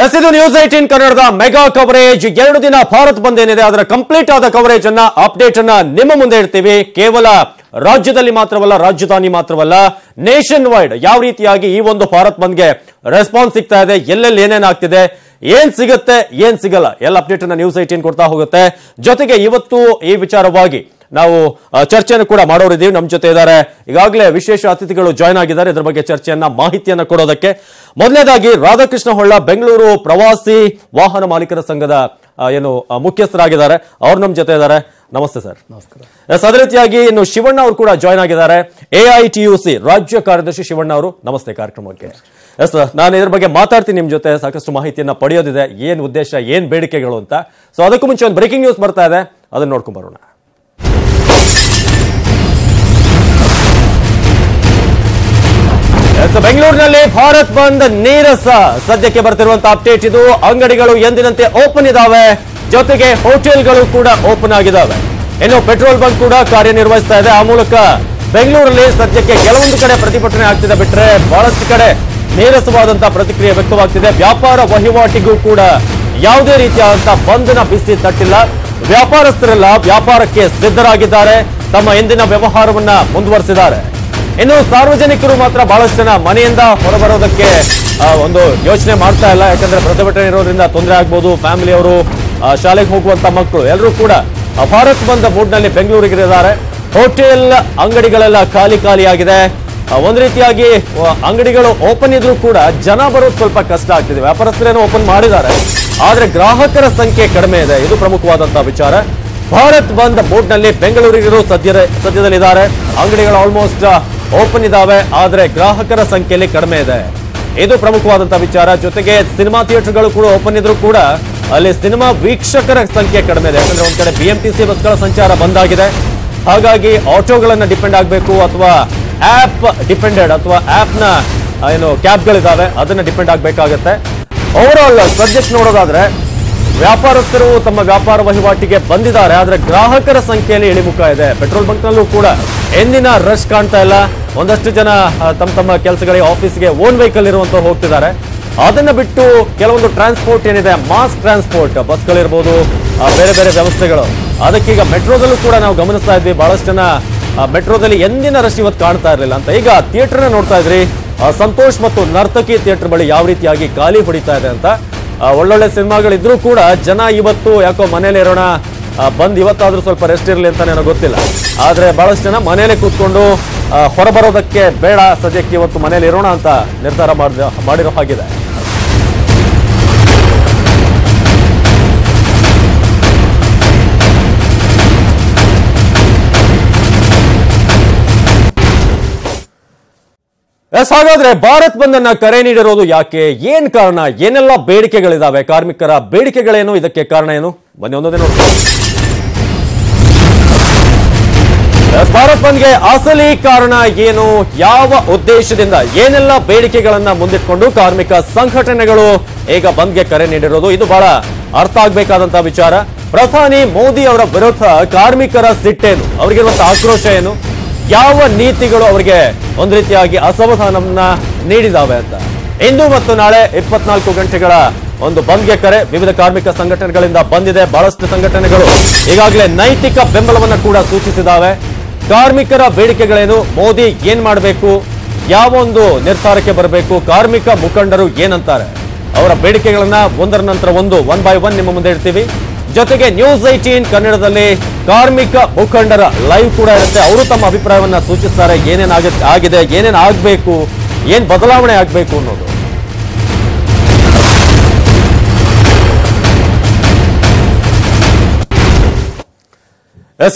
ಇದು ನ್ಯೂಸ್ 18 ಕನ್ನಡದ mega coverage. 2 ದಿನ ಭಾರತ್ ಬಂದ್ ಏನಿದೆ ಅದರ ಕಂಪ್ಲೀಟ್ ಆದ ಕವರೇಜ್ ಅನ್ನ ಅಪ್ಡೇಟ್ ಅನ್ನ ನಿಮ್ಮ ಮುಂದೆ ಇಡ್ತೀವಿ. ಕೇವಲ ರಾಜ್ಯದಲ್ಲಿ ಮಾತ್ರವಲ್ಲ, ರಾಜಧಾನಿ ಮಾತ್ರವಲ್ಲ, ನೇಷನ್ ವೈಡ್ ಯಾವ ರೀತಿಯಾಗಿ ಈ ಒಂದು ಭಾರತ್ ಬಂದ್ಗೆ ರೆಸ್ಪಾನ್ಸ್ ಸಿಗ್ತಾ ಇದೆ, ಎಲ್ಲೆಲ್ಲಿ ಏನೇನ್ ಆಗ್ತಿದೆ, ಏನ್ ಸಿಗುತ್ತೆ ಏನ್ ಸಿಗಲ್ಲ, ಎಲ್ಲ ಅಪ್ಡೇಟ್ ಅನ್ನ ನ್ಯೂಸ್ 18 ಕೊಡ್ತಾ ಹೋಗುತ್ತೆ. ಜೊತೆಗೆ ಇವತ್ತು ಈ ವಿಚಾರವಾಗಿ ನಾವು ಚರ್ಚೆಯನ್ನು ಕೂಡ ಮಾಡೋರಿದ್ದೀವಿ. ನಮ್ಮ ಜೊತೆ ಇದ್ದಾರೆ ಈಗಾಗಲೇ ವಿಶೇಷ ಅತಿಥಿಗಳು ಜಾಯ್ನ್ ಆಗಿದ್ದಾರೆ ಇದ್ರ ಬಗ್ಗೆ ಚರ್ಚೆಯನ್ನ ಮಾಹಿತಿಯನ್ನ ಕೊಡೋದಕ್ಕೆ. ಮೊದಲನೇದಾಗಿ ರಾಧಾಕೃಷ್ಣ ಹೊಳ್ಳ, ಬೆಂಗಳೂರು ಪ್ರವಾಸಿ ವಾಹನ ಮಾಲೀಕರ ಸಂಘದ ಮುಖ್ಯಸ್ಥರಾಗಿದ್ದಾರೆ, ಅವ್ರು ನಮ್ಮ ಜೊತೆ ಇದ್ದಾರೆ. ನಮಸ್ತೆ ಸರ್. ನಮಸ್ಕಾರ. ಅದೇ ರೀತಿಯಾಗಿ ಇನ್ನು ಶಿವಣ್ಣ ಅವರು ಕೂಡ ಜಾಯ್ನ್ ಆಗಿದ್ದಾರೆ, AITUC ರಾಜ್ಯ ಕಾರ್ಯದರ್ಶಿ ಶಿವಣ್ಣ ಅವರು. ನಮಸ್ತೆ ಕಾರ್ಯಕ್ರಮಕ್ಕೆ. ಎಸ್, ನಾನು ಇದ್ರ ಬಗ್ಗೆ ಮಾತಾಡ್ತೀನಿ, ನಿಮ್ ಜೊತೆ ಸಾಕಷ್ಟು ಮಾಹಿತಿಯನ್ನ ಪಡೆಯೋದಿದೆ, ಏನ್ ಉದ್ದೇಶ, ಏನ್ ಬೇಡಿಕೆಗಳು ಅಂತ. ಸೊ ಅದಕ್ಕೂ ಮುಂಚೆ ಒಂದು ಬ್ರೇಕಿಂಗ್ ನ್ಯೂಸ್ ಬರ್ತಾ ಇದೆ, ಅದನ್ನ ನೋಡ್ಕೊಂಡ್ ಬರೋಣ. ಬೆಂಗಳೂರಿನಲ್ಲಿ ಭಾರತ್ ಬಂದ್ ನೀರಸ ಸದ್ಯಕ್ಕೆ ಬರ್ತಿರುವಂತಹ ಅಪ್ಡೇಟ್ ಇದು. ಅಂಗಡಿಗಳು ಎಂದಿನಂತೆ ಓಪನ್ ಇದಾವೆ, ಜೊತೆಗೆ ಹೋಟೆಲ್ಗಳು ಕೂಡ ಓಪನ್ ಆಗಿದಾವೆ. ಇನ್ನು ಪೆಟ್ರೋಲ್ ಬಂಕ್ ಕೂಡ ಕಾರ್ಯನಿರ್ವಹಿಸ್ತಾ ಇದೆ. ಆ ಮೂಲಕ ಬೆಂಗಳೂರಲ್ಲಿ ಸದ್ಯಕ್ಕೆ ಕೆಲವೊಂದು ಕಡೆ ಪ್ರತಿಭಟನೆ ಆಗ್ತಿದೆ, ಬಿಟ್ರೆ ಬಹಳಷ್ಟು ಕಡೆ ನೀರಸವಾದಂತಹ ಪ್ರತಿಕ್ರಿಯೆ ವ್ಯಕ್ತವಾಗ್ತಿದೆ. ವ್ಯಾಪಾರ ವಹಿವಾಟಿಗೂ ಕೂಡ ಯಾವುದೇ ರೀತಿಯಾದಂತಹ ಬಂಧನ ಬಿಸಿ ತಟ್ಟಿಲ್ಲ. ವ್ಯಾಪಾರಸ್ಥರೆಲ್ಲ ವ್ಯಾಪಾರಕ್ಕೆ ಸಿದ್ಧರಾಗಿದ್ದಾರೆ, ತಮ್ಮ ಎಂದಿನ ವ್ಯವಹಾರವನ್ನ ಮುಂದುವರೆಸಿದ್ದಾರೆ. ಇನ್ನು ಸಾರ್ವಜನಿಕರು ಮಾತ್ರ ಬಹಳಷ್ಟು ಜನ ಮನೆಯಿಂದ ಹೊರಬರೋದಕ್ಕೆ ಒಂದು ಯೋಚನೆ ಮಾಡ್ತಾ ಇಲ್ಲ, ಯಾಕಂದ್ರೆ ಪ್ರತಿಭಟನೆ ಇರೋದ್ರಿಂದ ತೊಂದರೆ ಆಗ್ಬೋದು. ಫ್ಯಾಮಿಲಿಯವರು, ಶಾಲೆಗೆ ಹೋಗುವಂತ ಮಕ್ಕಳು ಎಲ್ಲರೂ ಕೂಡ ಭಾರತ್ ಬಂದ್ ಮೂಡ್ನಲ್ಲಿ ಬೆಂಗಳೂರಿಗಿದ್ದಾರೆ. ಹೋಟೆಲ್ ಅಂಗಡಿಗಳೆಲ್ಲ ಖಾಲಿ ಆಗಿದೆ. ಒಂದ್ ರೀತಿಯಾಗಿ ಅಂಗಡಿಗಳು ಓಪನ್ ಇದ್ರೂ ಕೂಡ ಜನ ಬರೋದು ಸ್ವಲ್ಪ ಕಷ್ಟ ಆಗ್ತಿದೆ. ವ್ಯಾಪಾರಸ್ಥರೇನೋ ಓಪನ್ ಮಾಡಿದ್ದಾರೆ, ಆದ್ರೆ ಗ್ರಾಹಕರ ಸಂಖ್ಯೆ ಕಡಿಮೆ ಇದೆ, ಇದು ಪ್ರಮುಖವಾದಂತಹ ವಿಚಾರ. ಭಾರತ್ ಬಂದ್ ಮೂಡ್ನಲ್ಲಿ ಬೆಂಗಳೂರಿಗರು ಸದ್ಯದಲ್ಲಿದ್ದಾರೆ. ಅಂಗಡಿಗಳು ಆಲ್ಮೋಸ್ಟ್ ಓಪನ್ ಇದಾವೆ, ಆದ್ರೆ ಗ್ರಾಹಕರ ಸಂಖ್ಯೆಯಲ್ಲಿ ಕಡಿಮೆ ಇದೆ, ಇದು ಪ್ರಮುಖವಾದಂತಹ ವಿಚಾರ. ಜೊತೆಗೆ ಸಿನಿಮಾ ಥಿಯೇಟರ್ಗಳು ಕೂಡ ಓಪನ್ ಇದ್ರೂ ಕೂಡ ಅಲ್ಲಿ ಸಿನಿಮಾ ವೀಕ್ಷಕರ ಸಂಖ್ಯೆ ಕಡಿಮೆ ಇದೆ, ಯಾಕಂದ್ರೆ ಒಂದ್ ಕಡೆ BMTC ಬಸ್ಗಳ ಸಂಚಾರ ಬಂದಾಗಿದೆ. ಹಾಗಾಗಿ ಆಟೋಗಳನ್ನ ಡಿಪೆಂಡ್ ಆಗಬೇಕು, ಅಥವಾ ಆಪ್ ಡಿಪೆಂಡೆಡ್, ಅಥವಾ ಆಪ್ ನ ಕ್ಯಾಬ್ಗಳಿದಾವೆ, ಅದನ್ನ ಡಿಪೆಂಡ್ ಆಗ್ಬೇಕಾಗತ್ತೆ. ಓವರ್ ಆಲ್ ಸಬ್ಜೆಕ್ಟ್ ನೋಡೋದಾದ್ರೆ ವ್ಯಾಪಾರಸ್ಥರು ತಮ್ಮ ವ್ಯಾಪಾರ ವಹಿವಾಟಿಗೆ ಬಂದಿದ್ದಾರೆ, ಆದ್ರೆ ಗ್ರಾಹಕರ ಸಂಖ್ಯೆಯಲ್ಲಿ ಇಳಿಮುಖ ಇದೆ. ಪೆಟ್ರೋಲ್ ಬಂಕ್ ನಲ್ಲೂ ಕೂಡ ಎಂದಿನ ರಶ್ ಕಾಣ್ತಾ ಇಲ್ಲ. ಒಂದಷ್ಟು ಜನ ತಮ್ಮ ಕೆಲಸಗಳಿಗೆ, ಆಫೀಸ್ಗೆ ಓನ್ ವೆಹಿಕಲ್ ಇರುವಂತವ್ರು ಹೋಗ್ತಿದ್ದಾರೆ. ಅದನ್ನ ಬಿಟ್ಟು ಕೆಲವೊಂದು ಟ್ರಾನ್ಸ್ಪೋರ್ಟ್ ಏನಿದೆ, ಮಾಸ್ ಟ್ರಾನ್ಸ್ಪೋರ್ಟ್, ಬಸ್ಗಳಿರ್ಬೋದು, ಬೇರೆ ಬೇರೆ ವ್ಯವಸ್ಥೆಗಳು, ಅದಕ್ಕೀಗ ಮೆಟ್ರೋದಲ್ಲೂ ಕೂಡ ನಾವು ಗಮನಿಸ್ತಾ ಇದ್ವಿ, ಬಹಳಷ್ಟು ಜನ ಮೆಟ್ರೋದಲ್ಲಿ ಎಂದಿನ ರಶ್ ಇವತ್ತು ಕಾಣ್ತಾ ಇರಲಿಲ್ಲ ಅಂತ. ಈಗ ಥಿಯೇಟರ್ನ ನೋಡ್ತಾ ಇದ್ರಿ, ಸಂತೋಷ್ ಮತ್ತು ನರ್ತಕಿ ಥಿಯೇಟರ್ ಬಳಿ ಯಾವ ರೀತಿಯಾಗಿ ಖಾಲಿ ಹೊಡಿತಾ ಇದೆ ಅಂತ. ಒಳ್ಳೊಳ್ಳೆ ಸಿನಿಮಾಗಳಿದ್ರೂ ಕೂಡ ಜನ ಇವತ್ತು ಯಾಕೋ ಮನೇಲಿ ಇರೋಣ, ಬಂದ್ ಇವತ್ತಾದ್ರೂ ಸ್ವಲ್ಪ ರೆಸ್ಟ್ ಇರಲಿ ಅಂತ ನನಗೆ ಗೊತ್ತಿಲ್ಲ, ಆದ್ರೆ ಬಹಳಷ್ಟು ಜನ ಮನೇಲೆ ಕೂತ್ಕೊಂಡು ಹೊರಬರೋದಕ್ಕೆ ಬೇಡ, ಸದ್ಯಕ್ಕೆ ಇವತ್ತು ಮನೇಲಿ ಇರೋಣ ಅಂತ ನಿರ್ಧಾರ ಮಾಡಿರೋ ಹಾಗಿದೆ. ಹಾಗಾದ್ರೆ ಭಾರತ್ ಬಂದ್ ಅನ್ನ ಕರೆ ನೀಡಿರೋದು ಯಾಕೆ, ಏನ್ ಕಾರಣ, ಏನೆಲ್ಲ ಬೇಡಿಕೆಗಳಿದಾವೆ, ಕಾರ್ಮಿಕರ ಬೇಡಿಕೆಗಳೇನು, ಇದಕ್ಕೆ ಕಾರಣ ಏನು, ಬನ್ನಿ ಒಂದೊಂದೇ ನೋಡ್ತೀವಿ. ಭಾರತ್ ಬಂದ್ಗೆ ಅಸಲಿ ಕಾರಣ ಏನು, ಯಾವ ಉದ್ದೇಶದಿಂದ, ಏನೆಲ್ಲ ಬೇಡಿಕೆಗಳನ್ನ ಮುಂದಿಟ್ಕೊಂಡು ಕಾರ್ಮಿಕ ಸಂಘಟನೆಗಳು ಈಗ ಬಂದ್ಗೆ ಕರೆ ನೀಡಿರೋದು, ಇದು ಬಹಳ ಅರ್ಥ ಆಗ್ಬೇಕಾದಂತಹ ವಿಚಾರ. ಪ್ರಧಾನಿ ಮೋದಿ ಅವರ ವಿರುದ್ಧ ಕಾರ್ಮಿಕರ ಸಿಟ್ಟೇನು, ಅವರಿಗಿರುವಂತಹ ಆಕ್ರೋಶ ಏನು, ಯಾವ ನೀತಿಗಳು ಅವರಿಗೆ ಒಂದು ರೀತಿಯಾಗಿ ಅಸಮಾಧಾನವನ್ನ ನೀಡಿದಾವೆ ಅಂತ. ಇಂದು ಮತ್ತು ನಾಳೆ 24 ಗಂಟೆಗಳ ಒಂದು ಬಂದ್ಗೆ ಕರೆ ವಿವಿಧ ಕಾರ್ಮಿಕ ಸಂಘಟನೆಗಳಿಂದ ಬಂದಿದೆ. ಬಹಳಷ್ಟು ಸಂಘಟನೆಗಳು ಈಗಾಗಲೇ ನೈತಿಕ ಬೆಂಬಲವನ್ನ ಕೂಡ ಸೂಚಿಸಿದಾವೆ. ಕಾರ್ಮಿಕರ ಬೇಡಿಕೆಗಳೇನು, ಮೋದಿ ಏನ್ ಮಾಡಬೇಕು, ಯಾವ ಒಂದು ನಿರ್ಧಾರಕ್ಕೆ ಬರಬೇಕು, ಕಾರ್ಮಿಕ ಮುಖಂಡರು ಏನಂತಾರೆ, ಅವರ ಬೇಡಿಕೆಗಳನ್ನ ಒಂದರ ನಂತರ ಒಂದು, 1 by 1 ನಿಮ್ಮ ಮುಂದೆ ಇಡ್ತೀವಿ. ಜೊತೆಗೆ ನ್ಯೂಸ್ 18 ಕನ್ನಡದಲ್ಲಿ ಕಾರ್ಮಿಕ ಮುಖಂಡರ ಲೈವ್ ಕೂಡ ಇರುತ್ತೆ, ಅವರು ತಮ್ಮ ಅಭಿಪ್ರಾಯವನ್ನ ಸೂಚಿಸ್ತಾರೆ, ಏನೇನ್ ಆಗಿದೆ, ಏನೇನ್ ಆಗ್ಬೇಕು, ಏನ್ ಬದಲಾವಣೆ ಆಗ್ಬೇಕು ಅನ್ನೋದು.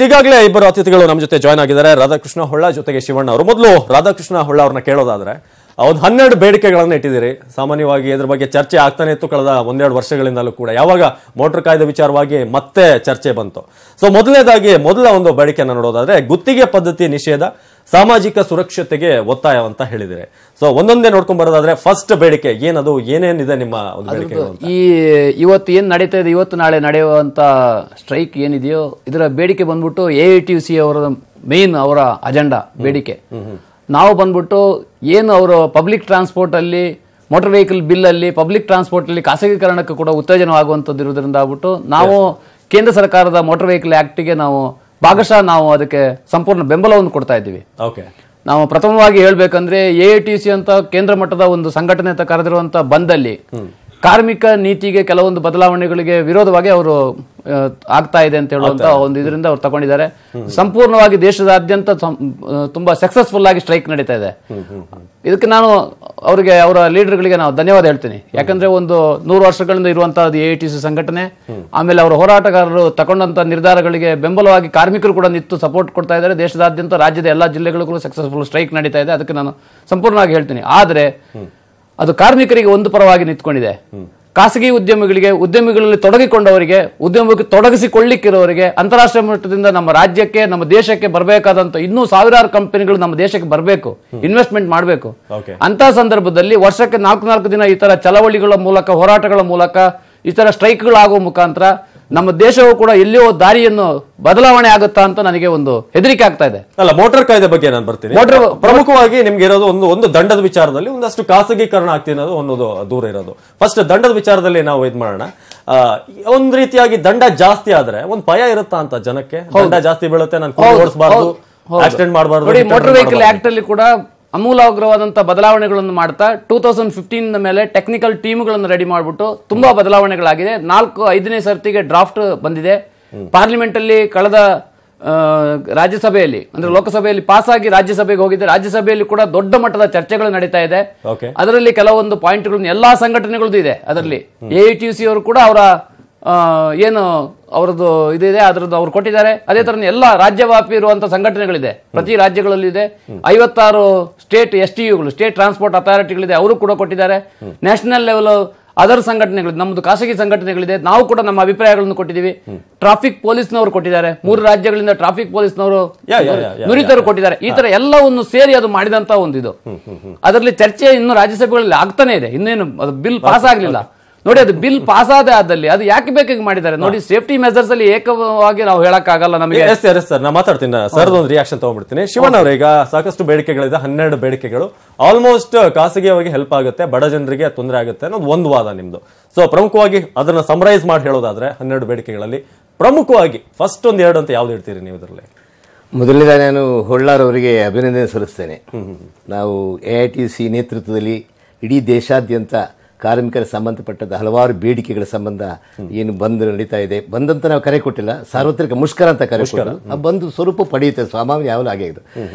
ಈಗಾಗಲೇ ಇಬ್ಬರು ಅತಿಥಿಗಳು ನಮ್ಮ ಜೊತೆ ಜಾಯ್ನ್ ಆಗಿದ್ದಾರೆ, ರಾಧಾಕೃಷ್ಣ ಹೊಳ್ಳ ಜೊತೆಗೆ ಶಿವಣ್ಣ ಅವರು. ಮೊದಲು ರಾಧಾಕೃಷ್ಣ ಹೊಳ್ಳ ಅವ್ರನ್ನ ಕೇಳೋದಾದ್ರೆ, ಒಂದು 12 ಬೇಡಿಕೆಗಳನ್ನ ಇಟ್ಟಿದ್ದೀರಿ. ಸಾಮಾನ್ಯವಾಗಿ ಇದ್ರ ಬಗ್ಗೆ ಚರ್ಚೆ ಆಗ್ತಾನೆ ಇತ್ತು ಕಳೆದ 1-2 ವರ್ಷಗಳಿಂದಲೂ ಕೂಡ. ಯಾವಾಗ ಮೋಟರ್ ಕಾಯ್ದೆ ವಿಚಾರವಾಗಿ ಮತ್ತೆ ಚರ್ಚೆ ಬಂತು. ಸೊ ಮೊದಲ ಒಂದು ಬೇಡಿಕೆಯನ್ನು ನೋಡೋದಾದ್ರೆ, ಗುತ್ತಿಗೆ ಪದ್ಧತಿ ನಿಷೇಧ, ಸಾಮಾಜಿಕ ಸುರಕ್ಷತೆಗೆ ಒತ್ತಾಯ ಅಂತ ಹೇಳಿದಿರಿ. ಸೊ ಒಂದೊಂದೇ ನೋಡ್ಕೊಂಡ್ ಬರೋದಾದ್ರೆ, ಫಸ್ಟ್ ಬೇಡಿಕೆ ಏನದು, ಏನೇನಿದೆ ನಿಮ್ಮ ಒಂದು ಬೇಡಿಕೆ? ಇವತ್ತು ಏನ್ ನಡೀತಾ ಇದೆ, ಇವತ್ತು ನಾಳೆ ನಡೆಯುವಂತ ಸ್ಟ್ರೈಕ್ ಏನಿದೆಯೋ ಇದರ ಬೇಡಿಕೆ ಬಂದ್ಬಿಟ್ಟು AITUC ಅವರ ಮೇನ್ ಅವರ ಅಜೆಂಡಾ ಬೇಡಿಕೆ. ನಾವು ಬಂದ್ಬಿಟ್ಟು ಏನು ಅವರು ಪಬ್ಲಿಕ್ ಟ್ರಾನ್ಸ್ಪೋರ್ಟ್ ಅಲ್ಲಿ ಮೋಟಾರ್ ವೆಹಿಕಲ್ ಬಿಲ್ ಅಲ್ಲಿ ಪಬ್ಲಿಕ್ ಟ್ರಾನ್ಸ್ಪೋರ್ಟ್ ಅಲ್ಲಿ ಖಾಸಗೀಕರಣಕ್ಕೆ ಕೂಡ ಉತ್ತೇಜನವಾಗುವಂತದ್ದು ಇರುವುದರಿಂದ ಆಗ್ಬಿಟ್ಟು ನಾವು ಕೇಂದ್ರ ಸರ್ಕಾರದ ಮೋಟಾರ್ ವೆಹಿಕಲ್ ಆಕ್ಟ್ ಗೆ ನಾವು ಭಾಗಶಃ ನಾವು ಅದಕ್ಕೆ ಸಂಪೂರ್ಣ ಬೆಂಬಲವನ್ನು ಕೊಡ್ತಾ ಇದ್ದೀವಿ. ನಾವು ಪ್ರಥಮವಾಗಿ ಹೇಳ್ಬೇಕಂದ್ರೆ AITC ಅಂತ ಕೇಂದ್ರ ಮಟ್ಟದ ಒಂದು ಸಂಘಟನೆ ಅಂತ ಕರೆದಿರುವಂತ ಬಂದಲ್ಲಿ ಕಾರ್ಮಿಕ ನೀತಿಗೆ ಕೆಲವೊಂದು ಬದಲಾವಣೆಗಳಿಗೆ ವಿರೋಧವಾಗಿ ಅವರು ಆಗ್ತಾ ಇದೆ ಅಂತ ಹೇಳುವಂತ ಒಂದು ಇದರಿಂದ ಅವ್ರು ತಗೊಂಡಿದ್ದಾರೆ. ಸಂಪೂರ್ಣವಾಗಿ ದೇಶದಾದ್ಯಂತ ತುಂಬಾ ಸಕ್ಸಸ್ಫುಲ್ ಆಗಿ ಸ್ಟ್ರೈಕ್ ನಡೀತಾ ಇದೆ. ಇದಕ್ಕೆ ನಾನು ಅವರಿಗೆ ಅವರ ಲೀಡರ್ಗಳಿಗೆ ನಾವು ಧನ್ಯವಾದ ಹೇಳ್ತೀನಿ. ಯಾಕಂದ್ರೆ ಒಂದು 100 ವರ್ಷಗಳಿಂದ ಇರುವಂತಹ AITC ಸಂಘಟನೆ, ಆಮೇಲೆ ಅವರ ಹೋರಾಟಗಾರರು ತಗೊಂಡಂತ ನಿರ್ಧಾರಗಳಿಗೆ ಬೆಂಬಲವಾಗಿ ಕಾರ್ಮಿಕರು ಕೂಡ ನಿಂತು ಸಪೋರ್ಟ್ ಕೊಡ್ತಾ ಇದ್ದಾರೆ. ದೇಶದಾದ್ಯಂತ ರಾಜ್ಯದ ಎಲ್ಲಾ ಜಿಲ್ಲೆಗಳಿಗೂ ಸಕ್ಸಸ್ಫುಲ್ ಸ್ಟ್ರೈಕ್ ನಡೀತಾ ಇದೆ. ಅದಕ್ಕೆ ನಾನು ಸಂಪೂರ್ಣವಾಗಿ ಹೇಳ್ತೀನಿ. ಆದ್ರೆ ಅದು ಕಾರ್ಮಿಕರಿಗೆ ಒಂದು ಪರವಾಗಿ ನಿಂತ್ಕೊಂಡಿದೆ. ಖಾಸಗಿ ಉದ್ಯಮಿಗಳಲ್ಲಿ ತೊಡಗಿಕೊಂಡವರಿಗೆ, ಉದ್ಯಮಕ್ಕೆ ತೊಡಗಿಸಿಕೊಳ್ಳಿಕ್ಕಿರೋರಿಗೆ, ಅಂತಾರಾಷ್ಟ್ರೀಯ ಮಟ್ಟದಿಂದ ನಮ್ಮ ರಾಜ್ಯಕ್ಕೆ, ನಮ್ಮ ದೇಶಕ್ಕೆ ಬರಬೇಕಾದಂತ ಇನ್ನೂ ಸಾವಿರಾರು ಕಂಪನಿಗಳು ನಮ್ಮ ದೇಶಕ್ಕೆ ಬರಬೇಕು, ಇನ್ವೆಸ್ಟ್ಮೆಂಟ್ ಮಾಡಬೇಕು. ಅಂತ ಸಂದರ್ಭದಲ್ಲಿ ವರ್ಷಕ್ಕೆ 4 ದಿನ ಈ ತರ ಚಳವಳಿಗಳ ಮೂಲಕ, ಹೋರಾಟಗಳ ಮೂಲಕ, ಈ ತರ ಸ್ಟ್ರೈಕ್ಗಳಾಗುವ ಮುಖಾಂತರ ನಮ್ಮ ದೇಶವು ಕೂಡ ಎಲ್ಲಿಯೋ ದಾರಿಯನ್ನು ಬದಲಾವಣೆ ಆಗುತ್ತಾ ಅಂತ ನನಗೆ ಒಂದು ಹೆದರಿಕೆ ಆಗ್ತಾ ಇದೆ. ಅಲ್ಲ, ಮೋಟಾರ್ ಕಾಯ್ದೆ ಬಗ್ಗೆ ನಾನು ಬರ್ತೀನಿ. ಪ್ರಮುಖವಾಗಿ ನಿಮ್ಗೆ ಇರೋದು ಒಂದು ದಂಡದ ವಿಚಾರದಲ್ಲಿ ಒಂದಷ್ಟು ಖಾಸಗೀಕರಣ ಆಗ್ತಿದೆ ಅನ್ನೋದು ದೂರ ಇರೋದು. ಫಸ್ಟ್ ದಂಡದ ವಿಚಾರದಲ್ಲಿ ನಾವು ಇದ್ ಮಾಡೋಣ. ಒಂದ್ ರೀತಿಯಾಗಿ ದಂಡ ಜಾಸ್ತಿ ಆದ್ರೆ ಒಂದ್ ಭಯ ಇರುತ್ತಾ ಅಂತ ಜನಕ್ಕೆ? ದಂಡ ಜಾಸ್ತಿ ಬೀಳುತ್ತೆ, ನಾನು ಓಡಿಸಬಾರ್ದು, ಆಕ್ಸಿಡೆಂಟ್ ಮಾಡಬಾರ್ದು. ಮೋಟಾರ್ ವೆಹಿಕಲ್ ಆಕ್ಟ್ ಅಲ್ಲಿ ಕೂಡ ಅಮೂಲಾಗ್ರವಾದಂತಹ ಬದಲಾವಣೆಗಳನ್ನು ಮಾಡ್ತಾ 2015 ಮೇಲೆ ಟೆಕ್ನಿಕಲ್ ಟೀಮ್ಗಳನ್ನು ರೆಡಿ ಮಾಡಿಬಿಟ್ಟು ತುಂಬಾ ಬದಲಾವಣೆಗಳಾಗಿದೆ. 4-5ನೇ ಸರ್ತಿಗೆ ಡ್ರಾಫ್ಟ್ ಬಂದಿದೆ. ಪಾರ್ಲಿಮೆಂಟ್ ಅಲ್ಲಿ ಕಳೆದ ರಾಜ್ಯಸಭೆಯಲ್ಲಿ ಅಂದ್ರೆ ಲೋಕಸಭೆಯಲ್ಲಿ ಪಾಸ್ ಆಗಿ ರಾಜ್ಯಸಭೆಗೆ ಹೋಗಿದೆ. ರಾಜ್ಯಸಭೆಯಲ್ಲಿ ಕೂಡ ದೊಡ್ಡ ಮಟ್ಟದ ಚರ್ಚೆಗಳು ನಡೀತಾ ಇದೆ. ಅದರಲ್ಲಿ ಕೆಲವೊಂದು ಪಾಯಿಂಟ್ಗಳನ್ನು ಎಲ್ಲಾ ಸಂಘಟನೆಗಳದ್ದು ಇದೆ. ಅದರಲ್ಲಿ AITC ಅವರು ಕೂಡ ಅವರ ಏನು ಅವರದ್ದು ಇದಿದೆ ಅದರದ್ದು ಅವ್ರು ಕೊಟ್ಟಿದ್ದಾರೆ. ಅದೇ ತರ ಎಲ್ಲ ರಾಜ್ಯವ್ಯಾಪಿ ಇರುವಂತಹ ಸಂಘಟನೆಗಳಿದೆ, ಪ್ರತಿ ರಾಜ್ಯಗಳಲ್ಲಿ ಇದೆ. 56 ಸ್ಟೇಟ್ STUಗಳು, ಸ್ಟೇಟ್ ಟ್ರಾನ್ಸ್ಪೋರ್ಟ್ ಅಥಾರಿಟಿಗಳಿದೆ, ಅವರು ಕೂಡ ಕೊಟ್ಟಿದ್ದಾರೆ. ನ್ಯಾಷನಲ್ ಲೆವೆಲ್ ಅದರ್ ಸಂಘಟನೆಗಳು, ನಮ್ದು ಖಾಸಗಿ ಸಂಘಟನೆಗಳಿದೆ, ನಾವು ಕೂಡ ನಮ್ಮ ಅಭಿಪ್ರಾಯಗಳನ್ನು ಕೊಟ್ಟಿದ್ದೀವಿ. ಟ್ರಾಫಿಕ್ ಪೊಲೀಸ್ನವರು ಕೊಟ್ಟಿದ್ದಾರೆ, 3 ರಾಜ್ಯಗಳಿಂದ ಟ್ರಾಫಿಕ್ ಪೊಲೀಸ್ನವರು ನುರಿತರು ಕೊಟ್ಟಿದ್ದಾರೆ. ಈ ತರ ಎಲ್ಲವನ್ನು ಸೇರಿ ಅದು ಮಾಡಿದಂತ ಒಂದು ಇದು. ಅದರಲ್ಲಿ ಚರ್ಚೆ ಇನ್ನು ರಾಜ್ಯಸಭೆಗಳಲ್ಲಿ ಆಗ್ತಾನೆ ಇದೆ. ಇನ್ನೇನು ಅದು ಬಿಲ್ ಪಾಸ್ ಆಗ್ಲಿಲ್ಲ ನೋಡಿ. ಅದು ಬಿಲ್ ಪಾಸ್ ಆದಲ್ಲಿ ಅದು ಯಾಕೆ ಬೇಕಾಗಿ ಮಾಡಿದ್ದಾರೆ ನೋಡಿ. ಸೇಫ್ಟಿ ಮೆಜರ್ಸ್ ಅಲ್ಲಿ ಏಕವಾಗಿ ನಾವು ಹೇಳಕ್ಕಾಗಲ್ಲ ನಮಗೆ. ಸರ್ ನಾ ಮಾತಾಡ್ತೀನಿ, ಸರ್ ಒಂದು ರಿಯಾಕ್ಷನ್ ತಗೊಂಡ್ಬಿಡ್ತೀನಿ. ಶಿವಣ್ಣ ಅವರು, ಈಗ ಸಾಕಷ್ಟು ಬೇಡಿಕೆಗಳಿದೆ, 12 ಬೇಡಿಕೆಗಳು ಆಲ್ಮೋಸ್ಟ್ ಖಾಸಗಿಯಾಗಿ ಹೆಲ್ಪ್ ಆಗುತ್ತೆ, ಬಡ ಜನರಿಗೆ ತೊಂದರೆ ಆಗುತ್ತೆ ಅನ್ನೋದು ಒಂದು ವಾದ ನಿಮ್ದು. ಸೊ ಪ್ರಮುಖವಾಗಿ ಅದನ್ನ ಸಮರೈಸ್ ಮಾಡಿ ಹೇಳೋದಾದ್ರೆ 12 ಬೇಡಿಕೆಗಳಲ್ಲಿ ಪ್ರಮುಖವಾಗಿ ಫಸ್ಟ್ 1-2 ಅಂತ ಯಾವ್ದು ಇಡ್ತೀರಿ ನೀವು ಇದರಲ್ಲಿ? ಮೊದಲನೇದಾಗಿ ನಾನು ಹೊಳ್ಳಾರ್ ಅವರಿಗೆ ಅಭಿನಂದನೆ ಸಲ್ಲಿಸ್ತೇನೆ. ನಾವು AITC ನೇತೃತ್ವದಲ್ಲಿ ಇಡೀ ದೇಶಾದ್ಯಂತ ಕಾರ್ಮಿಕರ ಸಂಬಂಧಪಟ್ಟದ ಹಲವಾರು ಬೇಡಿಕೆಗಳ ಸಂಬಂಧ ಏನು ಬಂದ್ ನಡೀತಾ ಇದೆ. ಬಂದಂತ ನಾವು ಕರೆ ಕೊಟ್ಟಿಲ್ಲ, ಸಾರ್ವತ್ರಿಕ ಮುಷ್ಕರ ಅಂತ ಕರೆ ಕೊಟ್ಟರು. ಆ ಬಂದು ಸ್ವರೂಪ ಪಡೆಯುತ್ತೆ, ಸ್ವಾಭಾವಿಕ ಯಾವಾಗಲೂ ಆಗೇ ಇದು.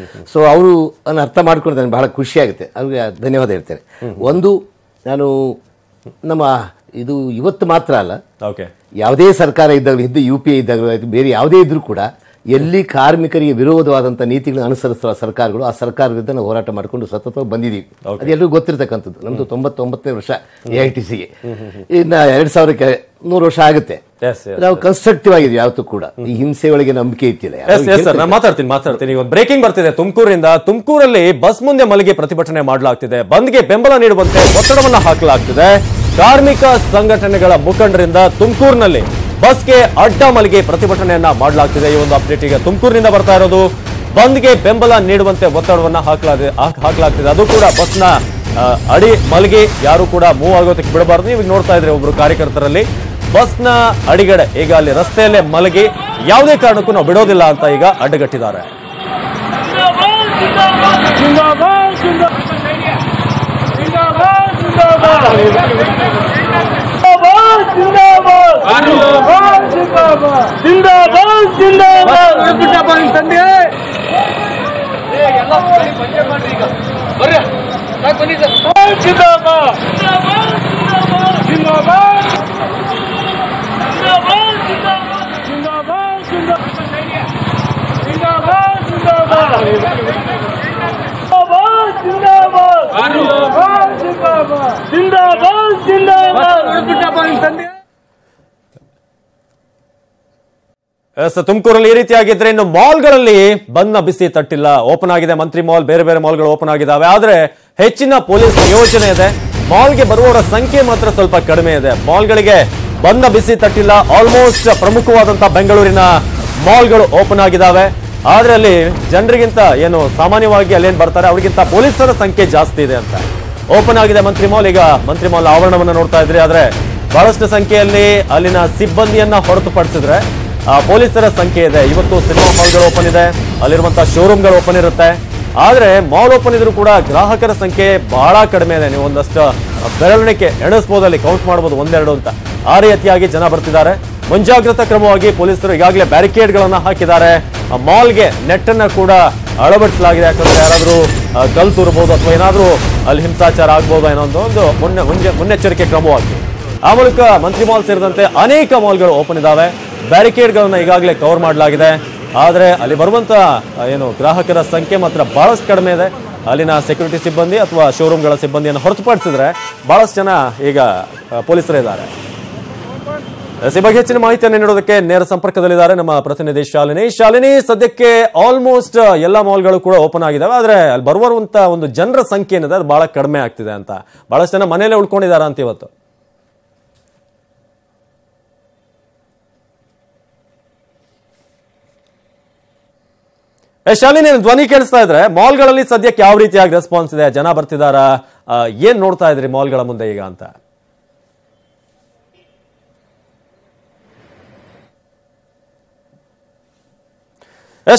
ಸೊ ಅವರು ಅದನ್ನು ಅರ್ಥ ಮಾಡ್ಕೊಂಡು ನನಗೆ ಬಹಳ ಖುಷಿ ಆಗುತ್ತೆ, ಅವ್ರಿಗೆ ಧನ್ಯವಾದ ಹೇಳ್ತೇನೆ. ಒಂದು, ನಾನು ನಮ್ಮ ಇದು ಇವತ್ತು ಮಾತ್ರ ಅಲ್ಲ, ಯಾವುದೇ ಸರ್ಕಾರ ಇದ್ದಾಗಲೂ, UPA ಇದ್ದಾಗಲೂ, ಬೇರೆ ಯಾವುದೇ ಇದ್ರೂ ಕೂಡ ಎಲ್ಲಿ ಕಾರ್ಮಿಕರಿಗೆ ವಿರೋಧವಾದಂಥ ನೀತಿಗಳನ್ನು ಅನುಸರಿಸುವ ಸರ್ಕಾರಗಳು, ಆ ಸರ್ಕಾರದಿಂದ ನಾವು ಹೋರಾಟ ಮಾಡಿಕೊಂಡು ಸತತವಾಗಿ ಬಂದಿದ್ದೀವಿ. ಅದು ಎಲ್ಲರಿಗೂ ಗೊತ್ತಿರತಕ್ಕಂಥದ್ದು. ನಮ್ದು 99ನೇ ವರ್ಷ AITCಗೆ, ಇನ್ನು 2000ಕ್ಕೆ 100 ವರ್ಷ ಆಗುತ್ತೆ. ನಾವು ಕನ್ಸ್ಟ್ರಕ್ಟಿವ್ ಆಗಿದ್ವಿ, ಯಾವತ್ತೂ ಕೂಡ ಈ ಹಿಂಸೆ ಒಳಗೆ ನಂಬಿಕೆ ಇಟ್ಟಿಲ್ಲ. ಮಾತಾಡ್ತೀನಿ. ಬ್ರೇಕಿಂಗ್ ಬರ್ತಿದೆ ತುಮಕೂರಿಂದ. ತುಮಕೂರಲ್ಲಿ ಬಸ್ ಮುಂದೆ ಮಲಗಿ ಪ್ರತಿಭಟನೆ ಮಾಡಲಾಗ್ತಿದೆ. ಬಂದ್ಗೆ ಬೆಂಬಲ ನೀಡುವಂತೆ ಒತ್ತಡವನ್ನ ಹಾಕಲಾಗ್ತಿದೆ. ಕಾರ್ಮಿಕ ಸಂಘಟನೆಗಳ ಮುಖಂಡರಿಂದ ತುಮಕೂರಿನಲ್ಲಿ ಬಸ್ಗೆ ಅಡ್ಡ ಮಲಗಿ ಪ್ರತಿಭಟನೆಯನ್ನ ಮಾಡಲಾಗ್ತಿದೆ. ಈ ಒಂದು ಅಪ್ಡೇಟ್ ಈಗ ತುಮಕೂರಿನಿಂದ ಬರ್ತಾ ಇರೋದು. ಬಂದ್ಗೆ ಬೆಂಬಲ ನೀಡುವಂತೆ ಒತ್ತಡವನ್ನ ಹಾಕಲಾಗ್ತಿದೆ. ಅದು ಕೂಡ ಬಸ್ನ ಅಡಿ ಮಲಗಿ ಯಾರು ಕೂಡ ಮೂವ್ ಆಗೋದಕ್ಕೆ ಬಿಡಬಾರ್ದು. ನೀವು ನೋಡ್ತಾ ಇದ್ರೆ ಒಬ್ರು ಕಾರ್ಯಕರ್ತರಲ್ಲಿ ಬಸ್ನ ಅಡಿಗಡೆ ಈಗ ಅಲ್ಲಿ ರಸ್ತೆಯಲ್ಲೇ ಮಲಗಿ ಯಾವುದೇ ಕಾರಣಕ್ಕೂ ನಾವು ಬಿಡೋದಿಲ್ಲ ಅಂತ ಈಗ ಅಡ್ಡಗಟ್ಟಿದ್ದಾರೆ. ತುಮಕೂರಲ್ಲಿ ಈ ರೀತಿಯಾಗಿದ್ರೆ ಇನ್ನು ಮಾಲ್ಗಳಲ್ಲಿ ಬಂದ್ನ ಬಿಸಿ ತಟ್ಟಿಲ್ಲ. ಓಪನ್ ಆಗಿದೆ ಮಂತ್ರಿ ಮಾಲ್, ಬೇರೆ ಬೇರೆ ಮಾಲ್ಗಳು ಓಪನ್ ಆಗಿದ್ದಾವೆ. ಆದ್ರೆ ಹೆಚ್ಚಿನ ಪೊಲೀಸ್ ನಿಯೋಜನೆ ಇದೆ. ಮಾಲ್ಗೆ ಬರುವವರ ಸಂಖ್ಯೆ ಮಾತ್ರ ಸ್ವಲ್ಪ ಕಡಿಮೆ ಇದೆ. ಮಾಲ್ಗಳಿಗೆ ಬಂದ್ನ ಬಿಸಿ ತಟ್ಟಿಲ್ಲ. ಆಲ್ಮೋಸ್ಟ್ ಪ್ರಮುಖವಾದಂತಹ ಬೆಂಗಳೂರಿನ ಮಾಲ್ಗಳು ಓಪನ್ ಆಗಿದ್ದಾವೆ. ಆದ್ರೆ ಅಲ್ಲಿ ಜನರಿಗಿಂತ ಏನು ಸಾಮಾನ್ಯವಾಗಿ ಅಲ್ಲೇನ್ ಬರ್ತಾರೆ ಅವ್ರಿಗಿಂತ ಪೊಲೀಸರ ಸಂಖ್ಯೆ ಜಾಸ್ತಿ ಇದೆ ಅಂತ. ಓಪನ್ ಆಗಿದೆ ಮಂತ್ರಿ ಮಾಲ್. ಈಗ ಮಂತ್ರಿ ಮಾಲ್ ಆವರಣವನ್ನ ನೋಡ್ತಾ ಇದ್ರಿ. ಆದ್ರೆ ಬಹಳಷ್ಟು ಸಂಖ್ಯೆಯಲ್ಲಿ ಅಲ್ಲಿನ ಸಿಬ್ಬಂದಿಯನ್ನ ಹೊರತುಪಡಿಸಿದ್ರೆ ಪೊಲೀಸರ ಸಂಖ್ಯೆ ಇದೆ. ಇವತ್ತು ಸಿನಿಮಾ ಹಾಲ್ಗಳು ಓಪನ್ ಇದೆ, ಅಲ್ಲಿರುವಂತಹ ಶೋರೂಮ್ಗಳು ಓಪನ್ ಇರುತ್ತೆ. ಆದ್ರೆ ಮಾಲ್ ಓಪನ್ ಇದ್ರೂ ಕೂಡ ಗ್ರಾಹಕರ ಸಂಖ್ಯೆ ಬಹಳ ಕಡಿಮೆ ಇದೆ. ನೀವು ಒಂದಷ್ಟು ಬೆರಳಿಕೆ ಎಣಿಸಬಹುದು, ಅಲ್ಲಿ ಕೌಂಟ್ ಮಾಡಬಹುದು ಒಂದೆರಡು ಅಂತ. ಆ ರೀತಿಯಾಗಿ ಜನ ಬರ್ತಿದ್ದಾರೆ. ಮುಂಜಾಗ್ರತಾ ಕ್ರಮವಾಗಿ ಪೊಲೀಸರು ಈಗಾಗಲೇ ಬ್ಯಾರಿಕೇಡ್ಗಳನ್ನ ಹಾಕಿದ್ದಾರೆ. ಮಾಲ್ಗೆ ನೆಟ್ ಅನ್ನ ಕೂಡ ಅಳವಡಿಸಲಾಗಿದೆ. ಯಾಕಂದ್ರೆ ಯಾರಾದ್ರೂ ಕಲ್ಲು ತೂರಬಹುದು ಅಥವಾ ಏನಾದ್ರೂ ಅಲ್ಲಿ ಹಿಂಸಾಚಾರ ಆಗ್ಬಹುದು ಅನ್ನೋ ಒಂದು ಮುನ್ನೆಚ್ಚರಿಕೆ ಕ್ರಮವಾಗಿ ಆ ಮೂಲಕ ಮಂತ್ರಿ ಮಾಲ್ ಸೇರಿದಂತೆ ಅನೇಕ ಮಾಲ್ಗಳು ಓಪನ್ ಇದಾವೆ. ಬ್ಯಾರಿಕೇಡ್ಗಳನ್ನ ಈಗಾಗಲೇ ಕವರ್ ಮಾಡಲಾಗಿದೆ. ಆದರೆ ಅಲ್ಲಿ ಬರುವಂತ ಗ್ರಾಹಕರ ಸಂಖ್ಯೆ ಮಾತ್ರ ಬಹಳಷ್ಟು ಕಡಿಮೆ ಇದೆ. ಅಲ್ಲಿನ ಸೆಕ್ಯೂರಿಟಿ ಸಿಬ್ಬಂದಿ ಅಥವಾ ಶೋರೂಮ್ಗಳ ಸಿಬ್ಬಂದಿಯನ್ನು ಹೊರತುಪಡಿಸಿದ್ರೆ ಬಹಳಷ್ಟು ಜನ ಈಗ ಪೊಲೀಸರೇ ಇದ್ದಾರೆ. ಈ ಬಗ್ಗೆ ಹೆಚ್ಚಿನ ಮಾಹಿತಿಯನ್ನು ನೀಡೋದಕ್ಕೆ ನೇರ ಸಂಪರ್ಕದಲ್ಲಿದ್ದಾರೆ ನಮ್ಮ ಪ್ರತಿನಿಧಿ ಶಾಲಿನಿ. ಸದ್ಯಕ್ಕೆ ಆಲ್ಮೋಸ್ಟ್ ಎಲ್ಲ ಮಾಲ್ಗಳು ಕೂಡ ಓಪನ್ ಆಗಿದಾವೆ. ಆದ್ರೆ ಅಲ್ಲಿ ಬರುವಂತ ಒಂದು ಜನರ ಸಂಖ್ಯೆ ಏನಿದೆ ಅದು ಬಹಳ ಕಡಿಮೆ ಆಗ್ತಿದೆ ಅಂತ. ಬಹಳಷ್ಟು ಜನ ಮನೆಯಲ್ಲೇ ಉಳ್ಕೊಂಡಿದ್ದಾರೆ ಅಂತ ಇವತ್ತು. ಶಾಲಿನಿ, ಧ್ವನಿ ಕೇಳಿಸ್ತಾ ಇದ್ರೆ ಮಾಲ್ಗಳಲ್ಲಿ ಸದ್ಯಕ್ಕೆ ಯಾವ ರೀತಿಯಾಗಿ ರೆಸ್ಪಾನ್ಸ್ ಇದೆ? ಜನ ಬರ್ತಿದಾರಾ? ಏನ್ ನೋಡ್ತಾ ಇದ್ರಿ ಮಾಲ್ಗಳ ಮುಂದೆ ಈಗ ಅಂತ?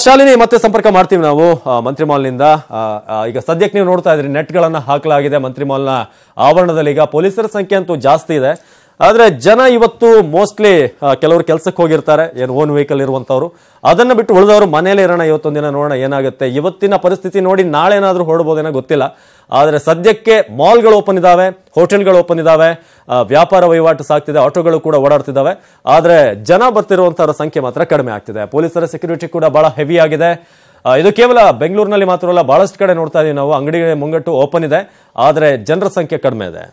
ಶಾಲಿನಿ, ಮತ್ತೆ ಸಂಪರ್ಕ ಮಾಡ್ತೀವಿ ನಾವು ಮಂತ್ರಿ ಮಾಲ್ನಿಂದ. ಈಗ ಸದ್ಯಕ್ಕೆ ನೀವು ನೋಡ್ತಾ ಇದ್ರಿ ನೆಟ್ಗಳನ್ನ ಹಾಕಲಾಗಿದೆ ಮಂತ್ರಿ ಮಾಲ್ನ ಆವರಣದಲ್ಲಿ. ಈಗ ಪೊಲೀಸರ ಸಂಖ್ಯೆ ಅಂತೂ ಜಾಸ್ತಿ ಇದೆ. ಆದ್ರೆ ಜನ ಇವತ್ತು ಮೋಸ್ಟ್ಲಿ ಕೆಲವರು ಕೆಲಸಕ್ಕೆ ಹೋಗಿರ್ತಾರೆ, ಓನ್ ವೆಹಿಕಲ್ ಇರುವಂತವ್ರು. ಅದನ್ನ ಬಿಟ್ಟು ಉಳಿದವರು ಮನೇಲಿ ಇರೋಣ, ಇವತ್ತೊಂದಿನ ನೋಡೋಣ ಏನಾಗುತ್ತೆ. ಇವತ್ತಿನ ಪರಿಸ್ಥಿತಿ ನೋಡಿ ನಾಳೆ ಏನಾದ್ರೂ ಹೊರಡ್ಬೋದೇನೋ ಗೊತ್ತಿಲ್ಲ. ಆದ್ರೆ ಸದ್ಯಕ್ಕೆ ಮಾಲ್ಗಳು ಓಪನ್ ಇದಾವೆ, ಹೋಟೆಲ್ಗಳು ಓಪನ್ ಇದಾವೆ, ವ್ಯಾಪಾರ ವಹಿವಾಟು ಸಾಗ್ತಿದೆ, ಆಟೋಗಳು ಕೂಡ ಓಡಾಡ್ತಿದ್ದಾವೆ. ಆದ್ರೆ ಜನ ಬರ್ತಿರುವಂತವರ ಸಂಖ್ಯೆ ಮಾತ್ರ ಕಡಿಮೆ ಆಗ್ತಿದೆ. ಪೊಲೀಸರ ಸೆಕ್ಯೂರಿಟಿ ಕೂಡ ಬಹಳ ಹೆವಿ ಆಗಿದೆ. ಇದು ಕೇವಲ ಬೆಂಗಳೂರಿನಲ್ಲಿ ಮಾತ್ರ ಅಲ್ಲ, ಬಹಳಷ್ಟು ಕಡೆ ನೋಡ್ತಾ ಇದೀವಿ ನಾವು. ಅಂಗಡಿ ಮುಂಗಟ್ಟು ಓಪನ್ ಇದೆ, ಆದ್ರೆ ಜನರ ಸಂಖ್ಯೆ ಕಡಿಮೆ ಇದೆ.